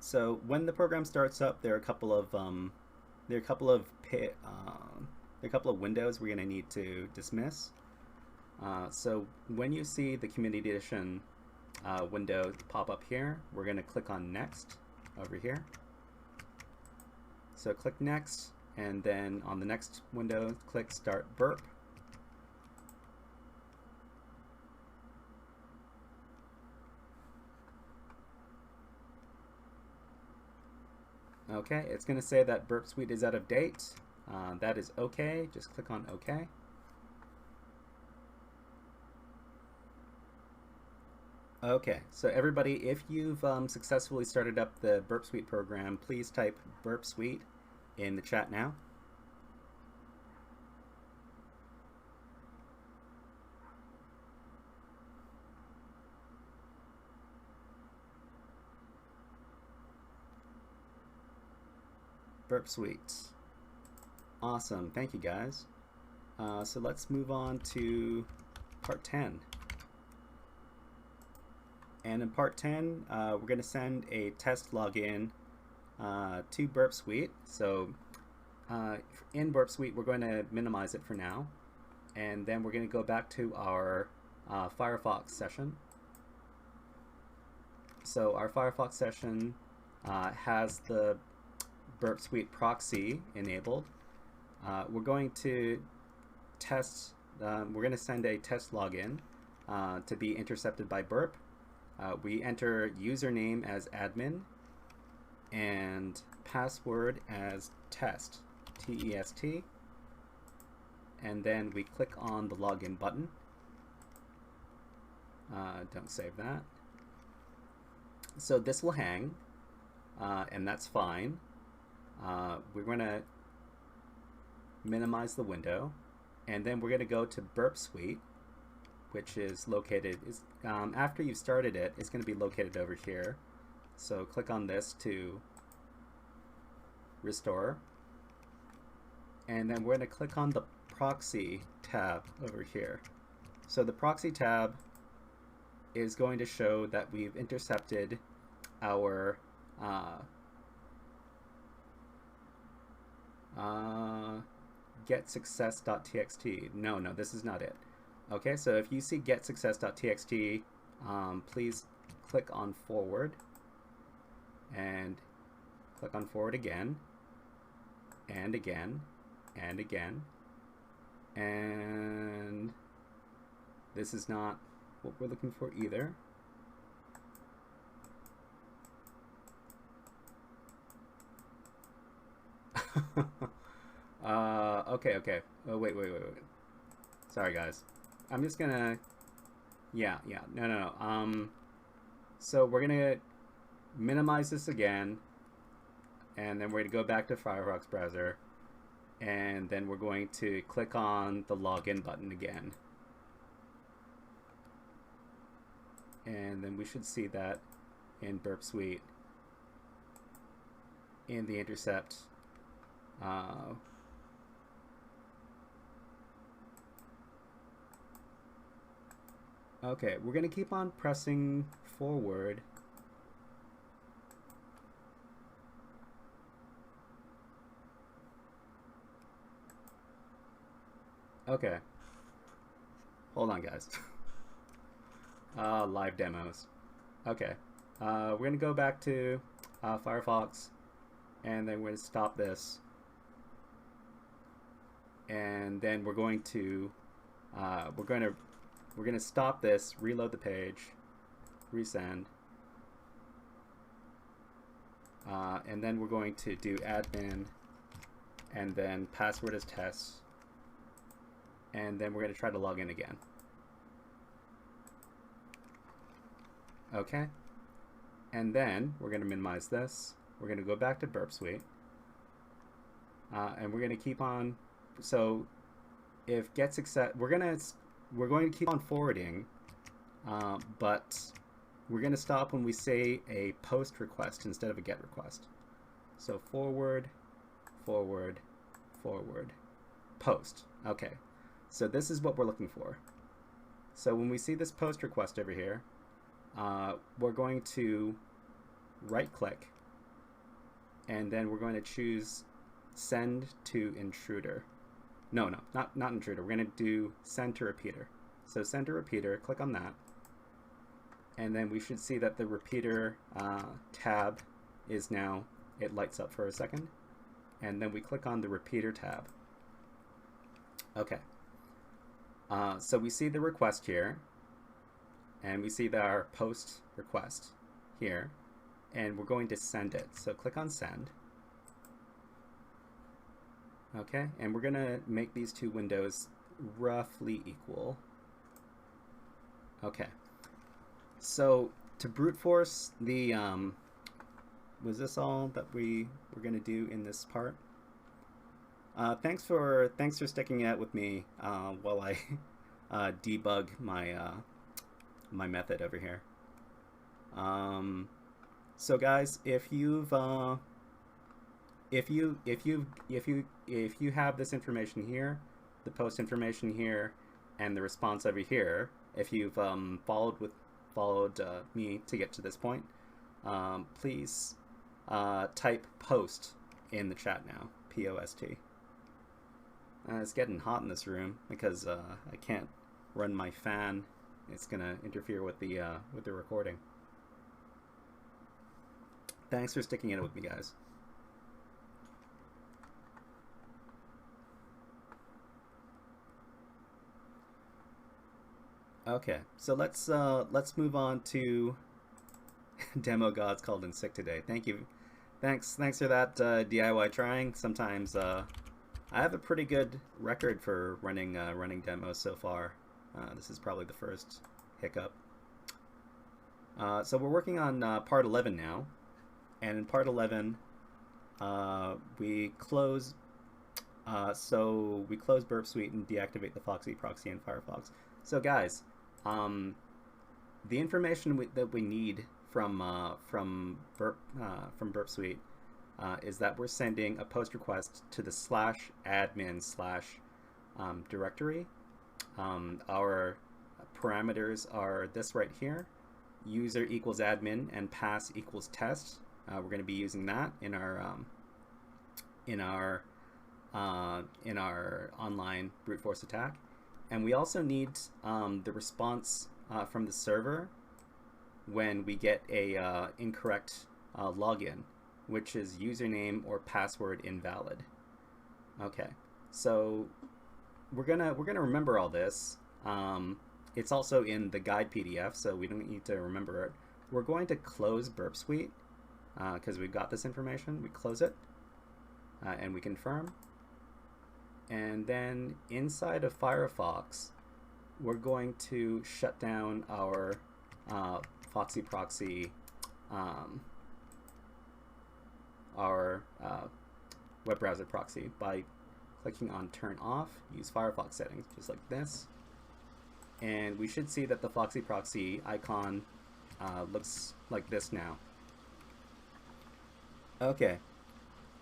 So when the program starts up, there are a couple of windows we're going to need to dismiss. So when you see the Community Edition window pop up here, we're going to click on Next over here. So click Next, and then on the next window, click Start Burp. Okay, it's going to say that Burp Suite is out of date. That is okay. Just click on OK. Okay, so everybody, if you've successfully started up the Burp Suite program, please type Burp Suite in the chat now. Burp Suite. Awesome, thank you guys. So let's move on to part 10. And in part 10, we're going to send a test login to Burp Suite. So in Burp Suite, we're going to minimize it for now. And then we're going to go back to our Firefox session. So our Firefox session has the Burp Suite proxy enabled. We're going to test, we're going to send a test login to be intercepted by Burp. We enter username as admin and password as test, T-E-S-T, and then we click on the login button. Don't save that. So this will hang, and that's fine. We're going to minimize the window, and then we're going to go to Burp Suite, which is located, after you've started it, it's going to be located over here. So click on this to restore. And then we're going to click on the Proxy tab over here. So the Proxy tab is going to show that we've intercepted our get success.txt. No, this is not it. Okay, so if you see get success.txt, please click on forward and click on forward again and again and again. And this is not what we're looking for either. Okay. Oh, wait. Sorry, guys. I'm just gonna... Yeah. No. So we're gonna minimize this again, and then we're gonna go back to Firefox browser, and then we're going to click on the login button again. And then we should see that in Burp Suite in the intercept. Okay, we're going to keep on pressing forward. Okay. Hold on, guys. Live demos. Okay. We're going to go back to Firefox, and then we're going to stop this. And then we're going to stop this, reload the page, resend, and then we're going to do admin, and then password as test, and then we're going to try to log in again. Okay, and then we're going to minimize this. We're going to go back to Burp Suite, and we're going to keep on. So if get success, we're going to keep on forwarding, but we're going to stop when we say a post request instead of a get request. So forward, post. Okay, so this is what we're looking for. So when we see this post request over here, we're going to right click, and then we're going to choose send to intruder. No, not intruder. We're going to do send to repeater. So send to repeater, click on that. And then we should see that the repeater tab is now, it lights up for a second. And then we click on the repeater tab. Okay. So we see the request here. And we see that our post request here. And we're going to send it. So click on send. Okay, and we're gonna make these two windows roughly equal. Okay, so to brute force the, was this all that we were gonna do in this part? Thanks for sticking it out with me while I debug my my method over here. So guys, if you have this information here, the post information here, and the response over here, if you've followed me to get to this point, please type post in the chat now, P-O-S-T. It's getting hot in this room because I can't run my fan. It's gonna interfere with the recording. Thanks for sticking it with me, guys. Okay, so let's move on to demo gods called in sick today. Thank you, thanks for that DIY trying. Sometimes I have a pretty good record for running demos so far. This is probably the first hiccup. So we're working on part 11 now, and in part 11 we close Burp Suite and deactivate the Foxy proxy in Firefox. So guys, the information that we need from Burp Suite is that we're sending a post request to the /admin/ directory. Our parameters are this right here: user equals admin and pass equals test. We're going to be using that in our online brute force attack. And we also need the response from the server when we get a incorrect login, which is username or password invalid. Okay, so we're gonna remember all this. It's also in the guide PDF, so we don't need to remember it. We're going to close Burp Suite because we've got this information. We close it and we confirm. And then inside of Firefox, we're going to shut down our Foxy Proxy, our web browser proxy by clicking on Turn Off, use Firefox settings, just like this. And we should see that the Foxy Proxy icon looks like this now. Okay,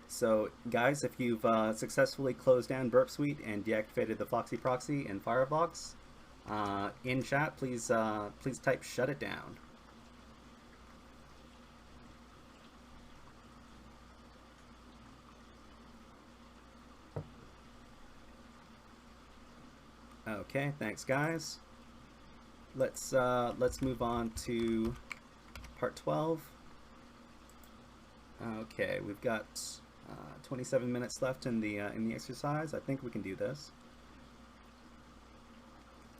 so guys, if you've successfully closed down Burp Suite and deactivated the Foxy Proxy in Firefox, in chat, please type "shut it down." Okay, thanks guys. Let's move on to part 12. Okay, we've got 27 minutes left in the exercise. I think we can do this.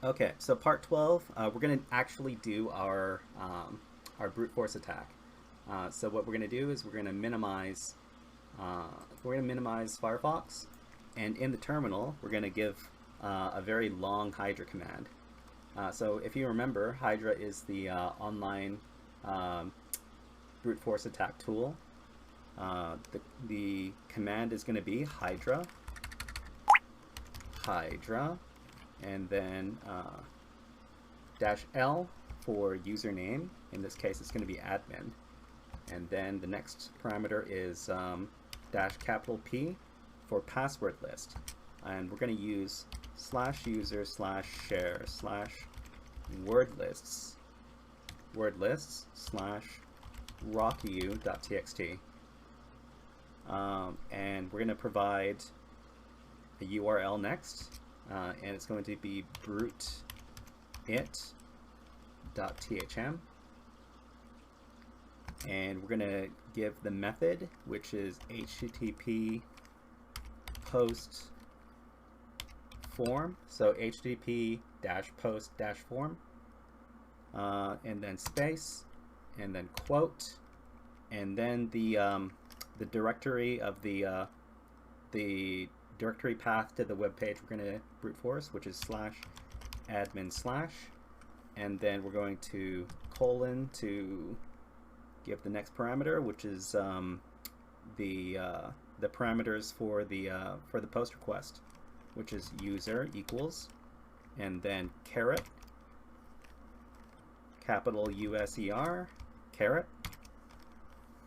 Okay, so part 12, we're going to actually do our brute force attack. So what we're going to do is we're going to minimize Firefox, and in the terminal we're going to give a very long hydra command. So if you remember, hydra is the online brute force attack tool. The command is going to be hydra, and then -L for username. In this case, it's going to be admin. And then the next parameter is -P for password list. And we're going to use /user/share/wordlists/rockyou.txt. And we're going to provide a URL next, and it's going to be bruteIt.thm. And we're going to give the method, which is HTTP post form, so HTTP -post -form, and then space, and then quote, and then the directory of the directory path to the web page we're going to brute force, which is /admin/, and then we're going to colon to give the next parameter, which is the parameters for the post request, which is user equals, and then caret, capital USER, caret,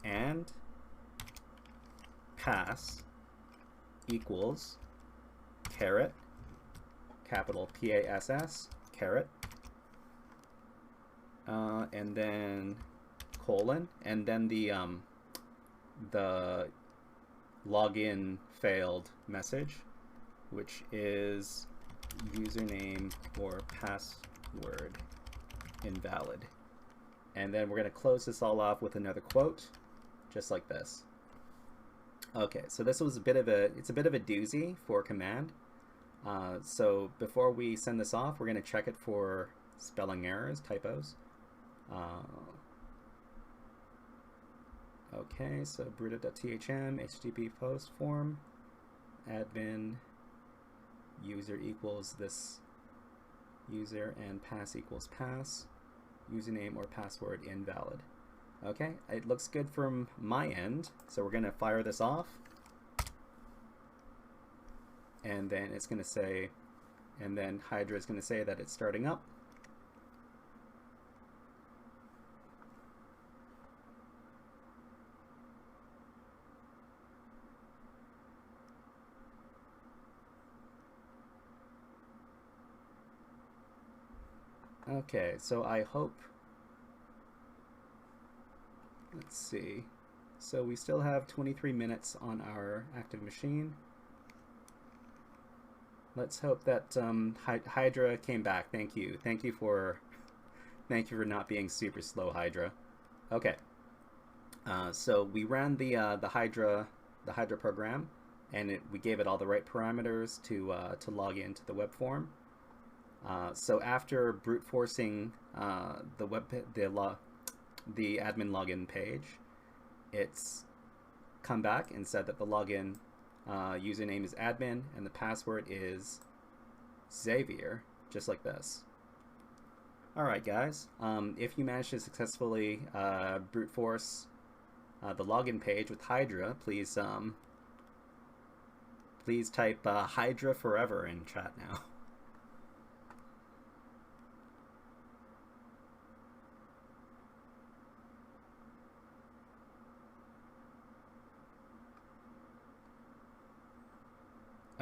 and pass equals caret, capital PASS, caret, and then colon, and then the login failed message, which is username or password invalid. And then we're going to close this all off with another quote, just like this. Okay, so this was a bit of a doozy for a command. So before we send this off, we're going to check it for spelling errors, typos. Okay, so brutit.thm, HTTP post form, admin, user equals this user, and pass equals pass, username or password invalid. Okay, it looks good from my end, so we're going to fire this off, and then it's going to say, and then Hydra is going to say that it's starting up. Okay, so I hope, let's see, So we still have 23 minutes on our active machine. Let's hope that Hydra came back. Thank you. Thank you for not being super slow, Hydra. Okay. So we ran the Hydra program, and we gave it all the right parameters to log into the web form. So after brute forcing the admin login page, it's come back and said that the login username is admin and the password is Xavier, just like this. All right, guys. If you manage to successfully brute force the login page with Hydra, please type Hydra forever in chat now.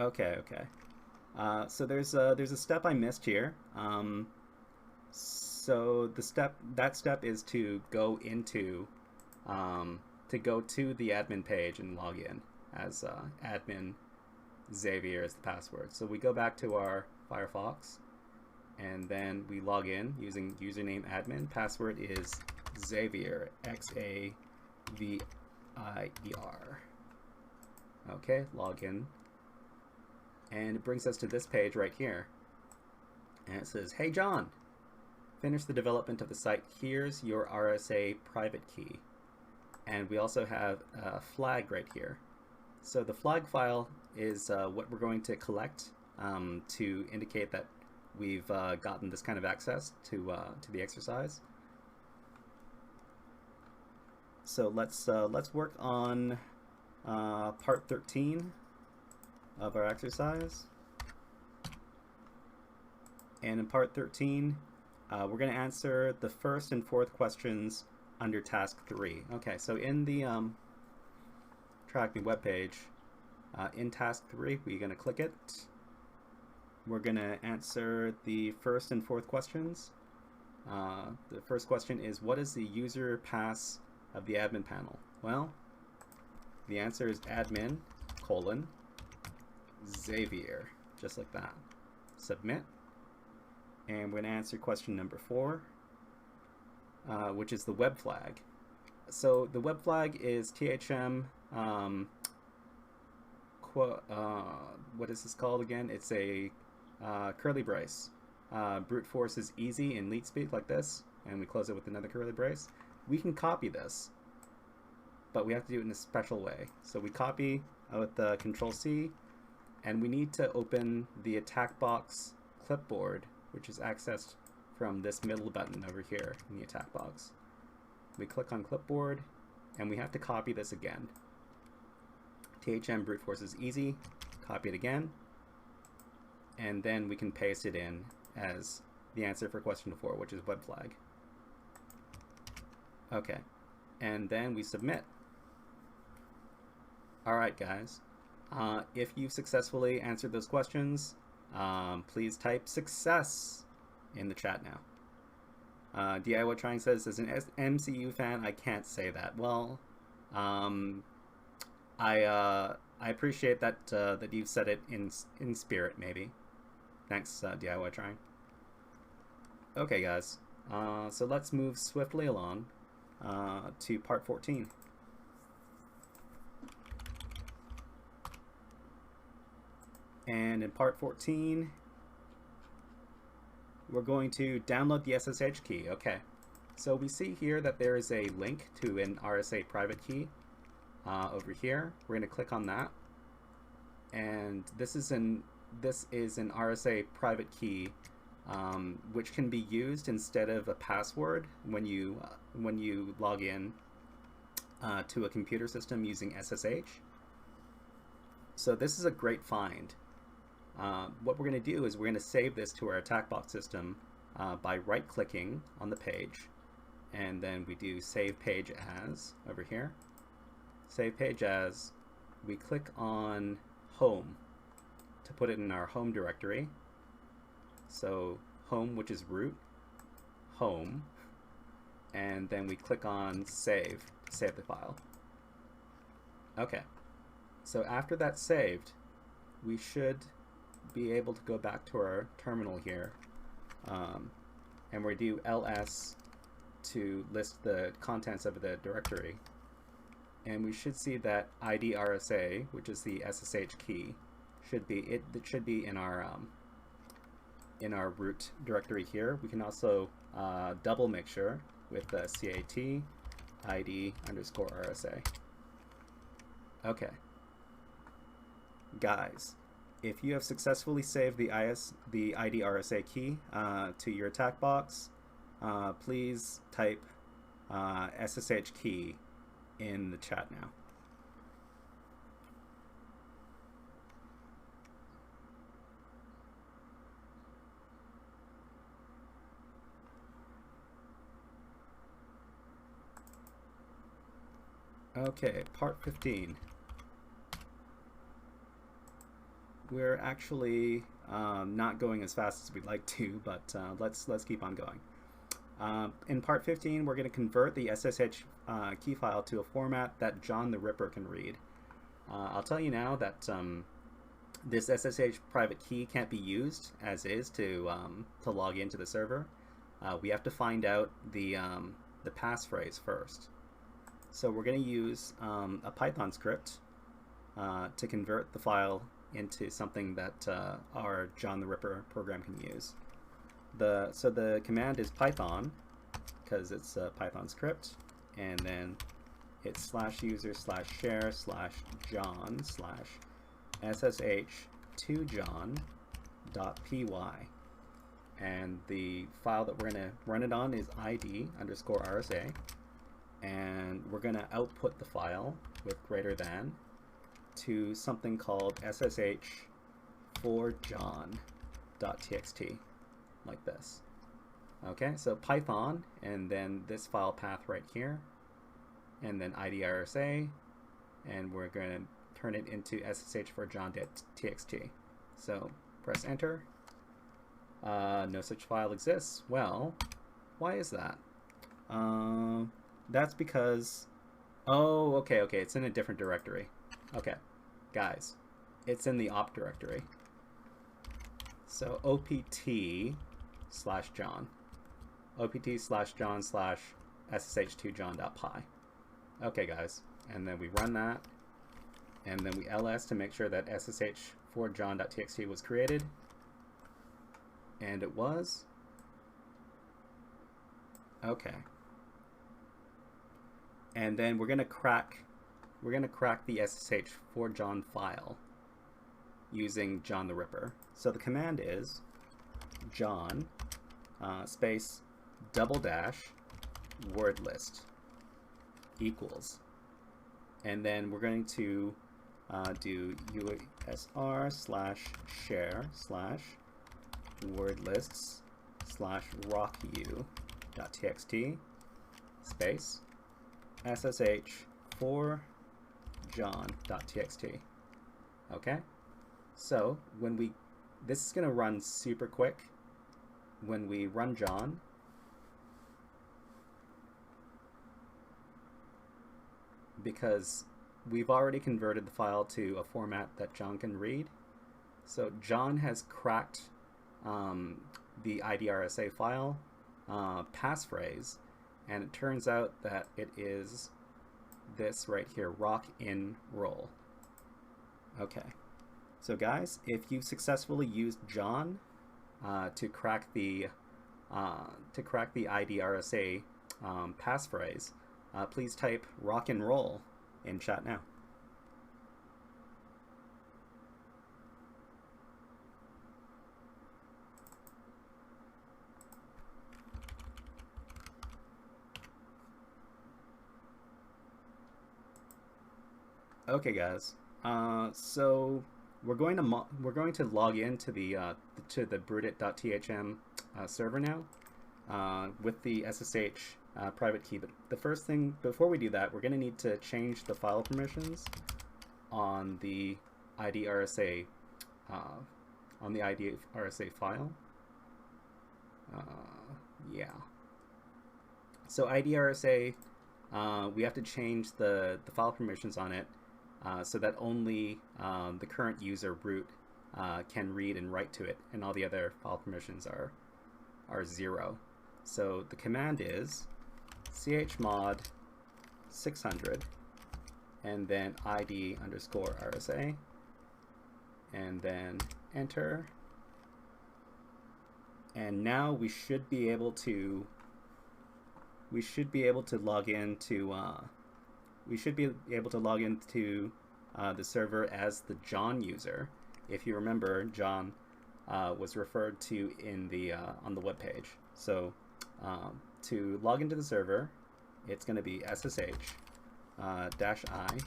Okay. So there's a step I missed here. So that step is to go into the admin page and log in as admin Xavier as the password. So we go back to our Firefox, and then we log in using username admin. Password is Xavier, Xavier. Okay, log in. And it brings us to this page right here. And it says, "Hey John, finish the development of the site. Here's your RSA private key." And we also have a flag right here. So the flag file is what we're going to collect to indicate that we've gotten this kind of access to the exercise. So let's work on part 13 of our exercise. And in part 13, we're going to answer the first and fourth questions under task 3. Okay, so in the TryHackMe webpage, in task 3, we're going to click it. We're going to answer the first and fourth questions. The first question is, what is the user pass of the admin panel? Well, the answer is admin : Xavier, just like that. Submit. And we're going to answer question number 4, which is the web flag. So the web flag is THM, what is this called again? It's a curly brace. Brute force is easy in leet speed like this, and we close it with another curly brace. We can copy this, but we have to do it in a special way. So we copy with Control-C, and we need to open the attack box clipboard, which is accessed from this middle button over here in the attack box. We click on clipboard, and we have to copy this again. THM brute force is easy, copy it again, and then we can paste it in as the answer for question 4, which is web flag. Okay, and then we submit. All right, guys. If you've successfully answered those questions, please type success in the chat now. DIY Trying says, as an MCU fan, I can't say that. Well, I appreciate that that you've said it in spirit, maybe. Thanks, DIY Trying. Okay, guys. So let's move swiftly along to part 14. And in part 14, we're going to download the SSH key. Okay, so we see here that there is a link to an RSA private key over here. We're going to click on that, and this is an RSA private key, which can be used instead of a password when you log in to a computer system using SSH. So this is a great find. What we're going to do is we're going to save this to our attack box system by right-clicking on the page, and then we do Save Page As over here. Save Page As. We click on Home to put it in our home directory. So Home, which is root, Home, and then we click on Save to save the file. Okay, so after that's saved, we should be able to go back to our terminal here, and we do ls to list the contents of the directory, and we should see that ID RSA, which is the SSH key, should be in our root directory here. We can also double make sure with the cat ID _ RSA. Okay, guys, if you have successfully saved the ID RSA key to your attack box, please type SSH key in the chat now. Okay, part 15. We're actually not going as fast as we'd like to, but let's keep on going. In part 15, we're going to convert the SSH key file to a format that John the Ripper can read. I'll tell you now that this SSH private key can't be used as is to log into the server. We have to find out the passphrase first. So we're going to use a Python script to convert the file into something that our John the Ripper program can use. So the command is Python, because it's a Python script, and then it's /user/share/john/ssh2john.py, and the file that we're going to run it on is ID _ RSA, and we're going to output the file with greater than to something called ssh4john.txt, like this. Okay, so Python, and then this file path right here, and then ID RSA, and we're going to turn it into ssh4john.txt. So press enter. No such file exists. Well, why is that? That's because, oh, okay, it's in a different directory. Okay, guys, it's in the op directory. So opt/john, opt/john/ssh2john.py. Okay, guys, and then we run that, and then we ls to make sure that ssh4john.txt was created, and it was. Okay. And then we're gonna crack the ssh4john file using John the Ripper. So the command is john space / word list equals, and then we're going to do usr/share/wordlists/rocku.txt space ssh4john.txt. Okay, so this is going to run super quick. When we run John, because we've already converted the file to a format that John can read, so John has cracked the IDRSA file passphrase, and it turns out that it is this right here, rock in roll. Okay, so guys, if you've successfully used John to crack the IDRSA passphrase, please type rock and roll in chat now. Okay, guys. So we're going to log into the broodit.thm server now with the SSH private key. But the first thing before we do that, we're going to need to change the file permissions on the IDRSA file. Yeah. So IDRSA, we have to change the file permissions on it so that only the current user root can read and write to it, and all the other file permissions are 0. So the command is chmod 600 and then ID_RSA and then enter. And now we should be able to log into the server as the John user. If you remember, John was referred to in the on the web page. So to log into the server, it's going to be SSH -I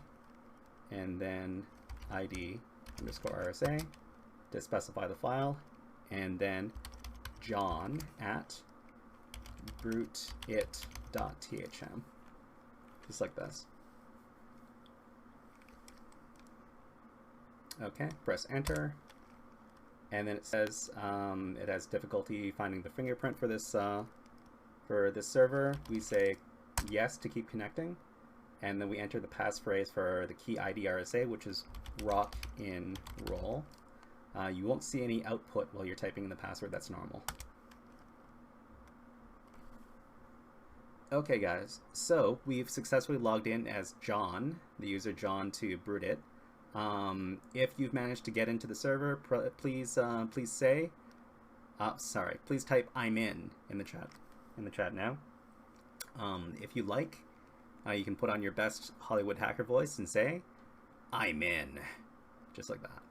and then ID_RSA to specify the file, and then John at rootit.thm, just like this. Okay, press enter, and then it says it has difficulty finding the fingerprint for this server. We say yes to keep connecting, and then we enter the passphrase for the key ID_RSA, which is rock in roll. You won't see any output while you're typing in the password. That's normal. Okay guys, so we've successfully logged in as John, the user John, to Brootit. If you've managed to get into the server, please type "I'm in" the chat now. If you like, you can put on your best Hollywood hacker voice and say "I'm in," just like that.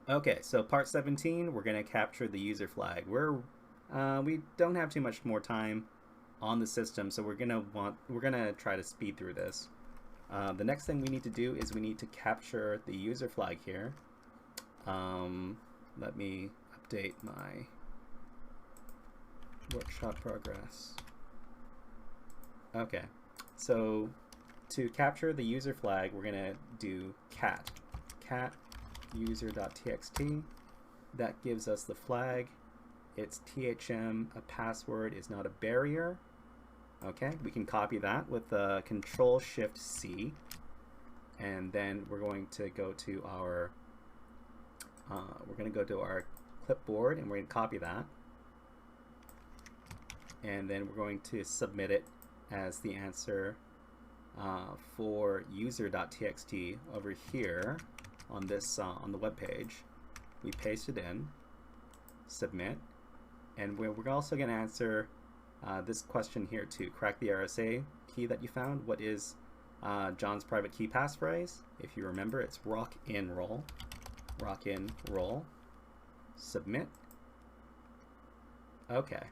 Okay, so part 17, we're going to capture the user flag. We don't have too much more time on the system, so we're gonna try to speed through this. The next thing we need to do is we need to capture the user flag here. Let me update my workshop progress. Okay, so to capture the user flag, we're gonna do cat user.txt. That gives us the flag. It's THM, a password is not a barrier. Okay, we can copy that with Control-Shift-C, and then we're going to go to our clipboard, and we're going to copy that, and then we're going to submit it as the answer for user.txt over here on this on the web page. We paste it in, submit, and we're also going to answer this question here too. Crack the RSA key that you found. What is John's private key passphrase? If you remember, it's rock in roll. Rock in roll. Submit. Okay.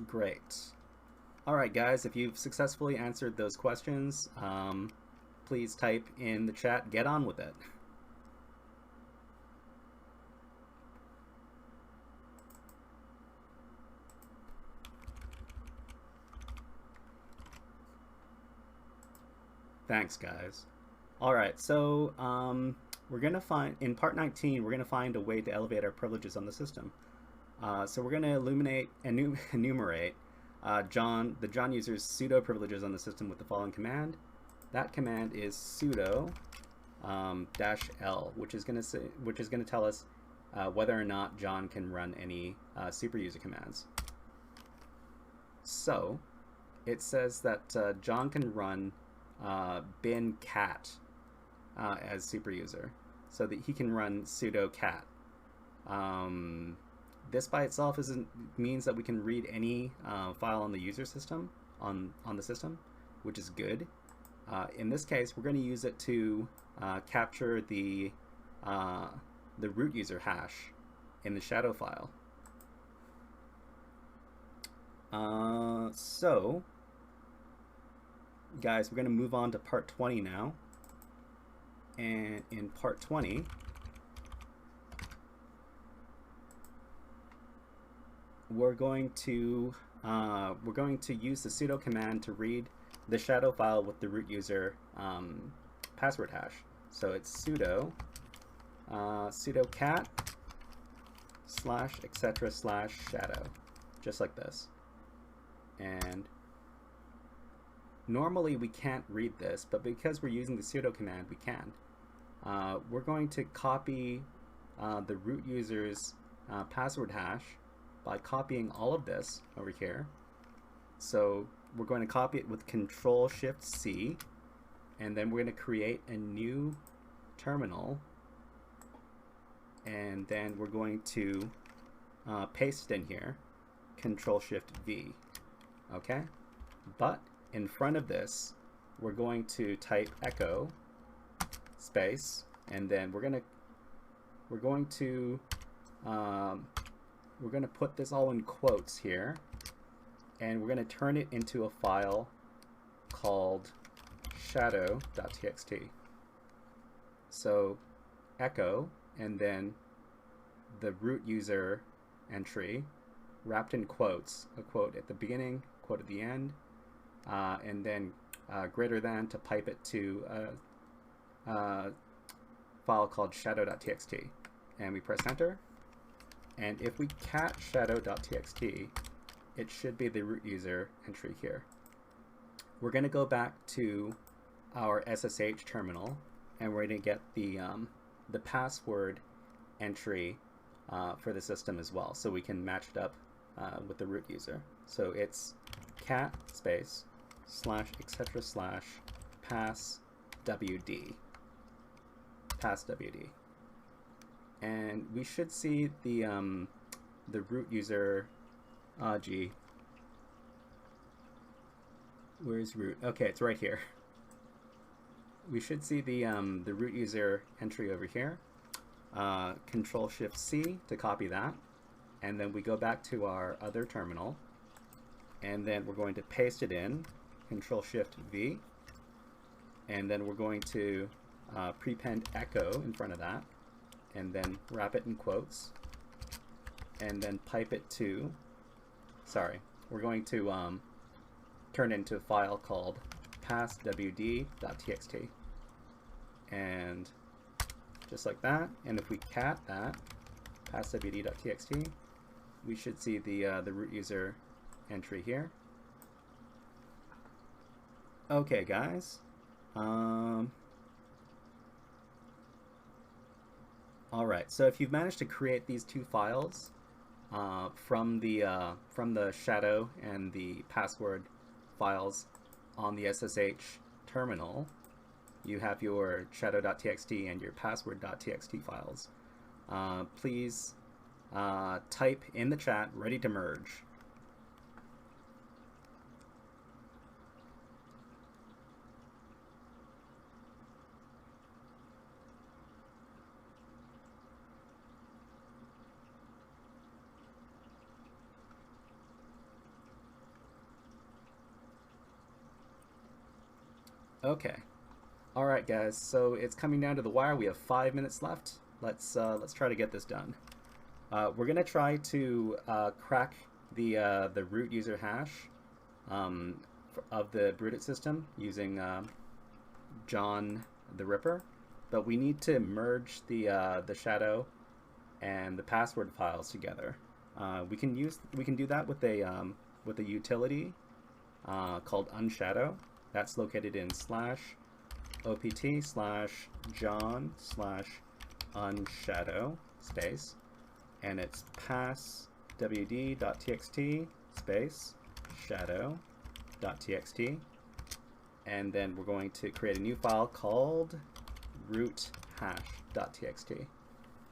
Great. All right, guys. If you've successfully answered those questions, please type in the chat. Get on with it. Thanks, guys. All right, so we're gonna find, in part 19, we're gonna find a way to elevate our privileges on the system. So we're gonna enumerate the John user's sudo privileges on the system with the following command. That command is sudo -l, which is gonna tell us whether or not John can run any super user commands. So it says that John can run bin cat as super user, so that he can run sudo cat. This by itself means that we can read any file on the user system on the system, which is good. In this case, we're going to use it to capture the root user hash in the shadow file. So guys, we're going to move on to part 20 now, and in part 20 we're going to use the sudo command to read the shadow file with the root user password hash. So it's sudo cat /etc/shadow, just like this. And Normally we can't read this, but because we're using the sudo command, we can. We're going to copy the root user's password hash by copying all of this over here. So we're going to copy it with Control-Shift-C, and then we're going to create a new terminal, and then we're going to paste it in here, Control-Shift-V, okay? But in front of this, we're going to type echo space, and then we're going to put this all in quotes here, and we're going to turn it into a file called shadow.txt. So echo, and then the root user entry wrapped in quotes, a quote at the beginning, quote at the end, and then greater than to pipe it to a file called shadow.txt. And we press enter, and if we cat shadow.txt, it should be the root user entry here. We're going to go back to our SSH terminal, and we're going to get the password entry for the system as well, so we can match it up with the root user. So it's cat space / etc / pass wd, and we should see the root user. Gee, where's root? Okay, it's right here. We should see the root user entry over here. Control-Shift-C to copy that, and then we go back to our other terminal, and then we're going to paste it in, Control-Shift-V, and then we're going to prepend echo in front of that, and then wrap it in quotes, and then pipe it to, we're going to turn it into a file called passwd.txt, and just like that. And if we cat that passwd.txt, we should see the root user entry here. Okay, guys. All right. So if you've managed to create these two files from the shadow and the password files on the SSH terminal, you have your shadow.txt and your password.txt files. Please type in the chat, ready to merge. Okay. All right, guys. So it's coming down to the wire. We have 5 minutes left. Let's try to get this done. We're gonna try to crack the root user hash of the rooted system using John the Ripper, but we need to merge the shadow and the password files together. We can do that with a utility called unshadow. That's located in /opt/john/unshadow space, and it's passwd.txt space shadow.txt, and then we're going to create a new file called roothash.txt,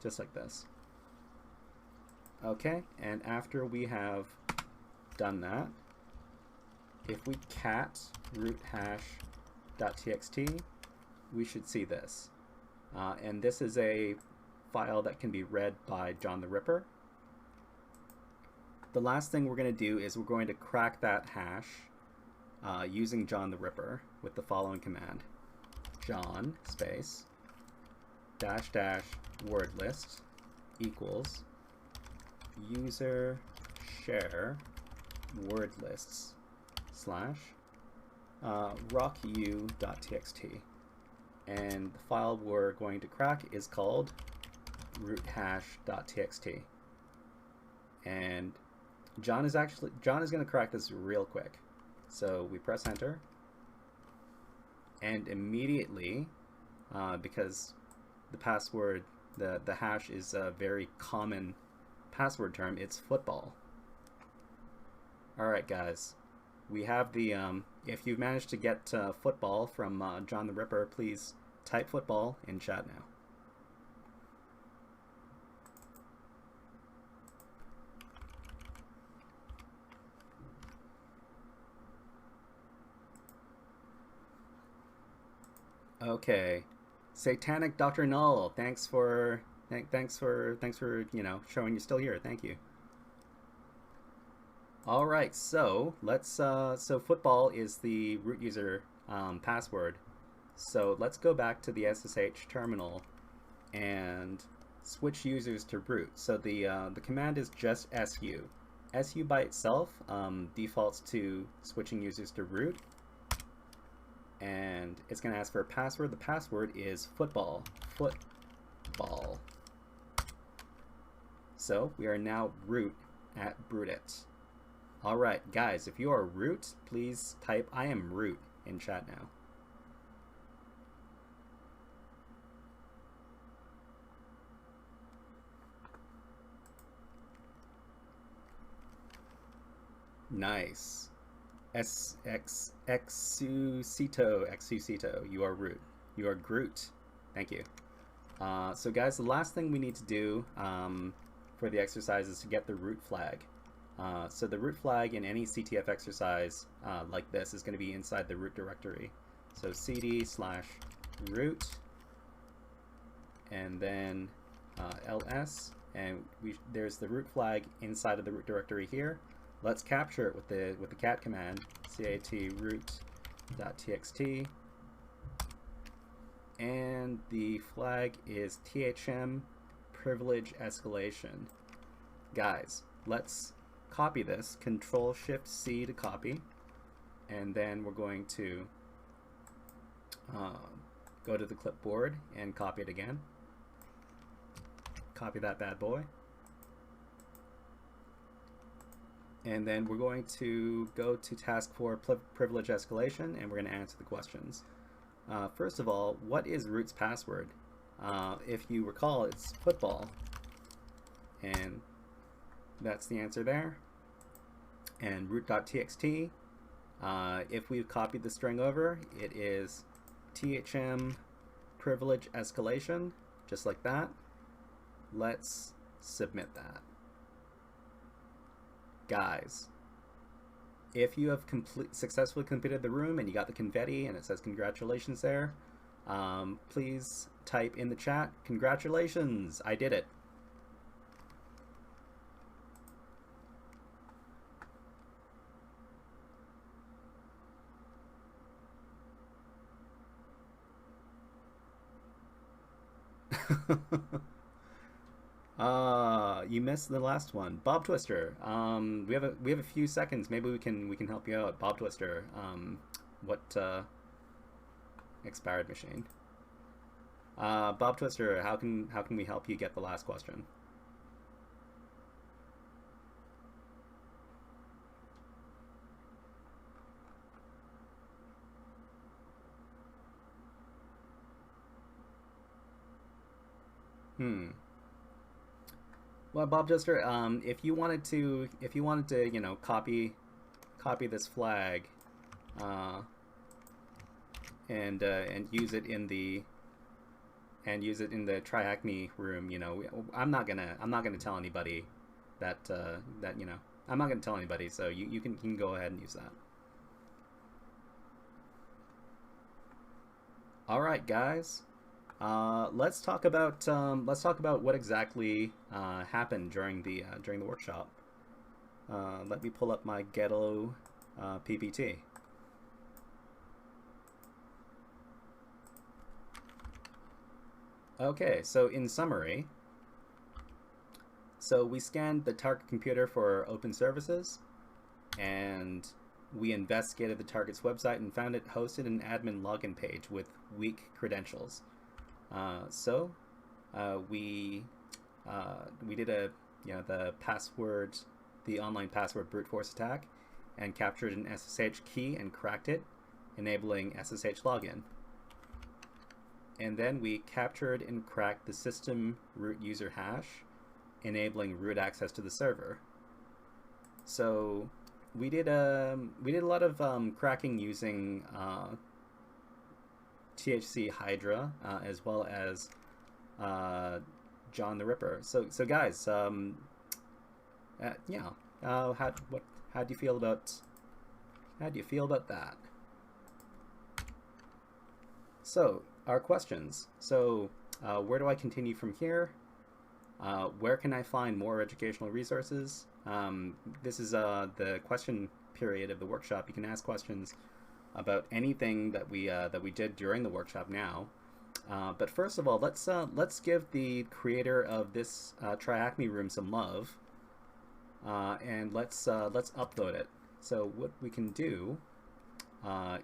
just like this. Okay, and after we have done that, if we cat roothash.txt, we should see this. And this is a file that can be read by John the Ripper. The last thing we're going to do is we're going to crack that hash using John the Ripper with the following command: John space -- word list equals user share word lists / rocku.txt, and the file we're going to crack is called roothash.txt. And John is going to crack this real quick. So we press enter, and immediately, because the password, the hash is a very common password term, it's football. Alright guys, we have the, if you've managed to get football from John the Ripper, please type football in chat now. Okay, Satanic Dr. Null, thanks for you know, showing you're still here. Thank you. All right, so let's so football is the root user password. So let's go back to the SSH terminal and switch users to root. So the command is just su. Su by itself defaults to switching users to root, and it's going to ask for a password. The password is football. Football. So we are now root at root_it. All right, guys, if you are root, please type I am root in chat now. Nice. Exusito, you are root. You are Groot. Thank you. So guys, the last thing we need to do for the exercise is to get the root flag. So the root flag in any CTF exercise like this is going to be inside the root directory. So cd/root and then ls, and there's the root flag inside of the root directory here. Let's capture it with the cat command, cat root.txt, and the flag is thm privilege escalation. Guys, let's copy this, Control-Shift-C to copy, and then we're going to go to the clipboard and copy it again. Copy that bad boy. And then we're going to go to task for privilege escalation, and we're going to answer the questions. First of all, what is root's password? If you recall, it's football, and that's the answer there. And root.txt, if we've copied the string over, it is thm privilege escalation, just like that. Let's submit that. Guys, if you have successfully completed the room and you got the confetti and it says congratulations there, please type in the chat, congratulations, I did it. You missed the last one. Bob Twister. We have a few seconds. Maybe we can help you out. Bob Twister. What expired machine? Bob Twister, how can we help you get the last question? Well, Bob Twister, if you wanted to, you know, copy this flag, and use it in the TryHackMe room, you know, I'm not gonna tell anybody that you know, I'm not gonna tell anybody. So you can go ahead and use that. All right, guys. Let's talk about what exactly happened during the workshop. Let me pull up my ghetto PPT. Okay, so in summary, so we scanned the target computer for open services, and we investigated the target's website and found it hosted an admin login page with weak credentials. We did the online password brute force attack, and captured an SSH key and cracked it, enabling SSH login. And then we captured and cracked the system root user hash, enabling root access to the server. So we did a lot of cracking using THC Hydra as well as John the Ripper. So guys, yeah, how do you feel about that? So our questions. So where do I continue from here? Where can I find more educational resources? This is the question period of the workshop. You can ask questions about anything that we did during the workshop now. But first of all, let's give the creator of this TryHackMe room some love, and let's upload it. So what we can do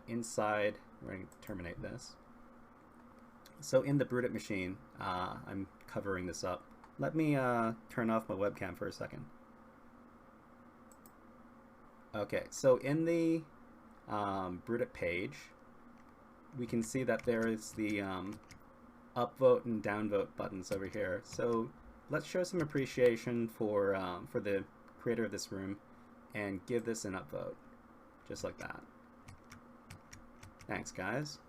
inside, we're going to terminate this. So in the Broodit machine, I'm covering this up. Let me turn off my webcam for a second. Okay, so in the Broodit page, we can see that there is the upvote and downvote buttons over here. So let's show some appreciation for the creator of this room and give this an upvote, just like that. Thanks, guys.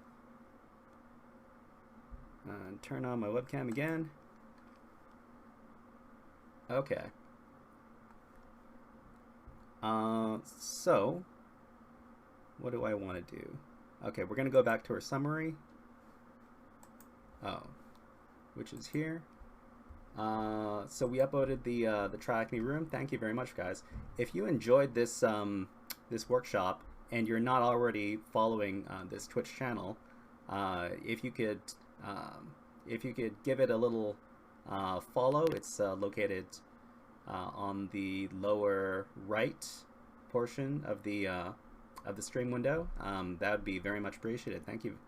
Turn on my webcam again. Okay. So what do I want to do? Okay, we're going to go back to our summary. Oh, which is here. So we uploaded the TryHackMe room. Thank you very much, guys. If you enjoyed this this workshop and you're not already following this Twitch channel, if you could give it a little follow. It's located on the lower right portion of the stream window. That would be very much appreciated. Thank you.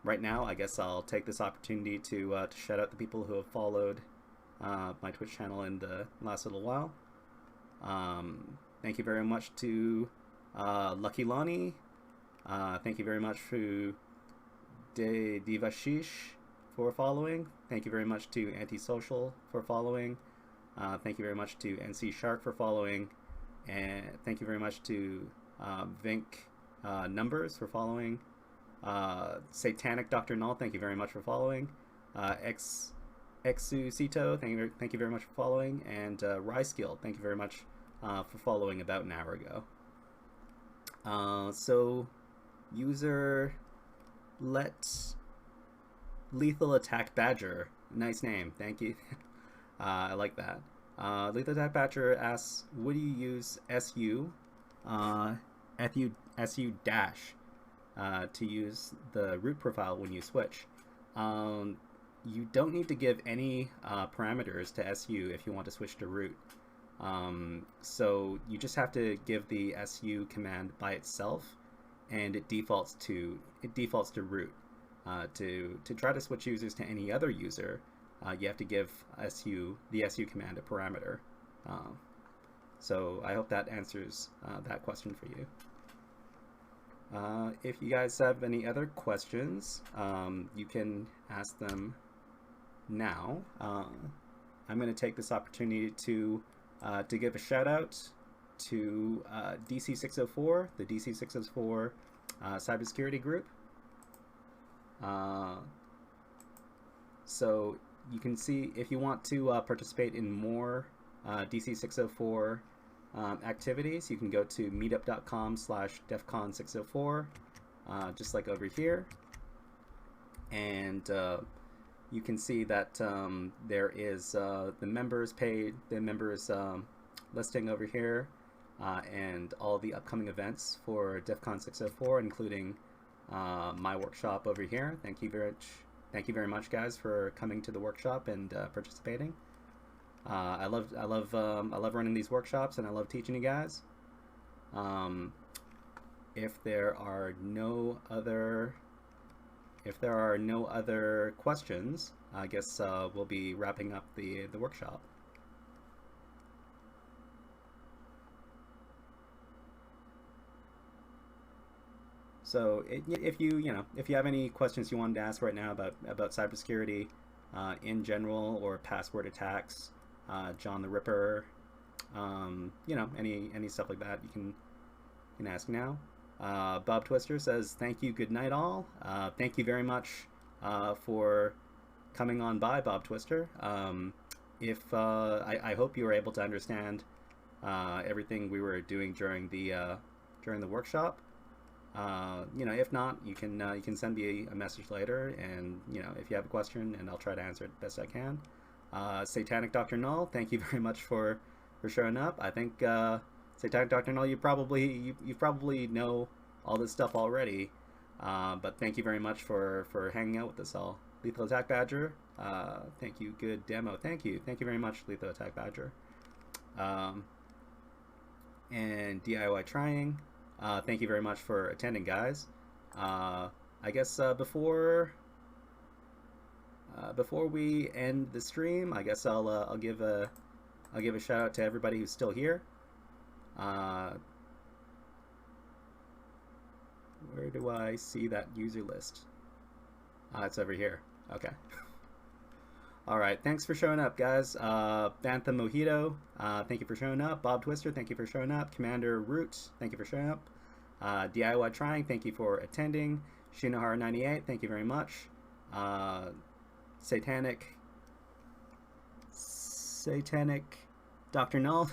Right now, I guess I'll take this opportunity to shout out the people who have followed my Twitch channel in the last little while. Thank you very much to Lucky Lonnie. Thank you very much to Devashish for following. Thank you very much to Antisocial for following. Thank you very much to NC Shark for following. And thank you very much to Vink Numbers for following. Satanic Dr. Null, thank you very much for following. Exucito, thank you very much for following. And Ryskill, thank you very much for following about an hour ago. So user Lethal Attack Badger, nice name, thank you. I like that. Lethal Attack Badger asks, would you use SU dash to use the root profile when you switch? You don't need to give any parameters to SU if you want to switch to root. So you just have to give the SU command by itself, and it defaults to root. To try to switch users to any other user, you have to give the SU command a parameter. So I hope that answers that question for you. If you guys have any other questions, you can ask them now. I'm going to take this opportunity to give a shout out to DC604, the DC604 Cybersecurity group. So you can see, if you want to participate in more DC604 activities, you can go to meetup.com/defcon604, just like over here, and you can see that there is the members page, the members listing over here, and all the upcoming events for DEF CON 604, including my workshop over here. Thank you very much, guys, for coming to the workshop and participating. I love running these workshops, and I love teaching you guys. If there are no other questions, I guess we'll be wrapping up the workshop. So if you have any questions you wanted to ask right now about cybersecurity in general, or password attacks, John the Ripper, any stuff like that, you can ask now. Bob Twister says, thank you, good night all. Thank you very much for coming on by, Bob Twister. I hope you were able to understand everything we were doing during the workshop. If not, you can send me a message later, and if you have a question, and I'll try to answer it best I can. Satanic Dr. Null, thank you very much for showing up. I think Satanic Dr. Null, you probably know all this stuff already, but thank you very much for hanging out with us all. Lethal Attack Badger, thank you. Good demo. Thank you very much, Lethal Attack Badger. And DIY Trying, thank you very much for attending, guys. I guess before we end the stream, I guess I'll give a shout out to everybody who's still here. Where do I see that user list? It's over here. Okay. All right. Thanks for showing up, guys. Bantha Mojito, thank you for showing up. Bob Twister, thank you for showing up. Commander Root, thank you for showing up. DIY Trying, thank you for attending. Shinohara98, thank you very much. Satanic Dr. Null,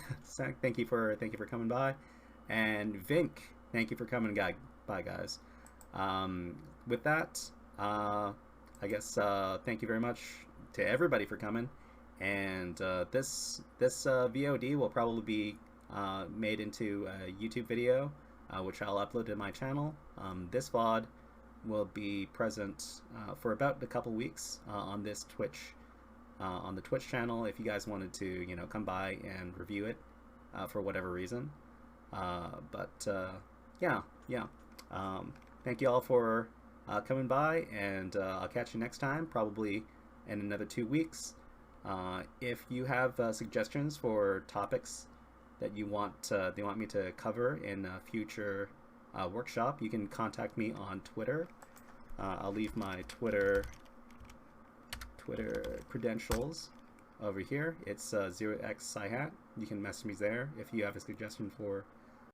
thank you for coming by. And Vink, thank you for coming by, guys. With that, I guess thank you very much to everybody for coming. And this VOD will probably be made into a YouTube video, which I'll upload to my channel. This VOD will be present for about a couple weeks on this Twitch, on the Twitch channel, if you guys wanted to, come by and review it for whatever reason. Yeah. Thank you all for coming by, and I'll catch you next time, probably in another 2 weeks. If you have suggestions for topics that you want me to cover in a future workshop, you can contact me on Twitter. I'll leave my Twitter credentials over here. It's 0x Shyhat. You can message me there if you have a suggestion for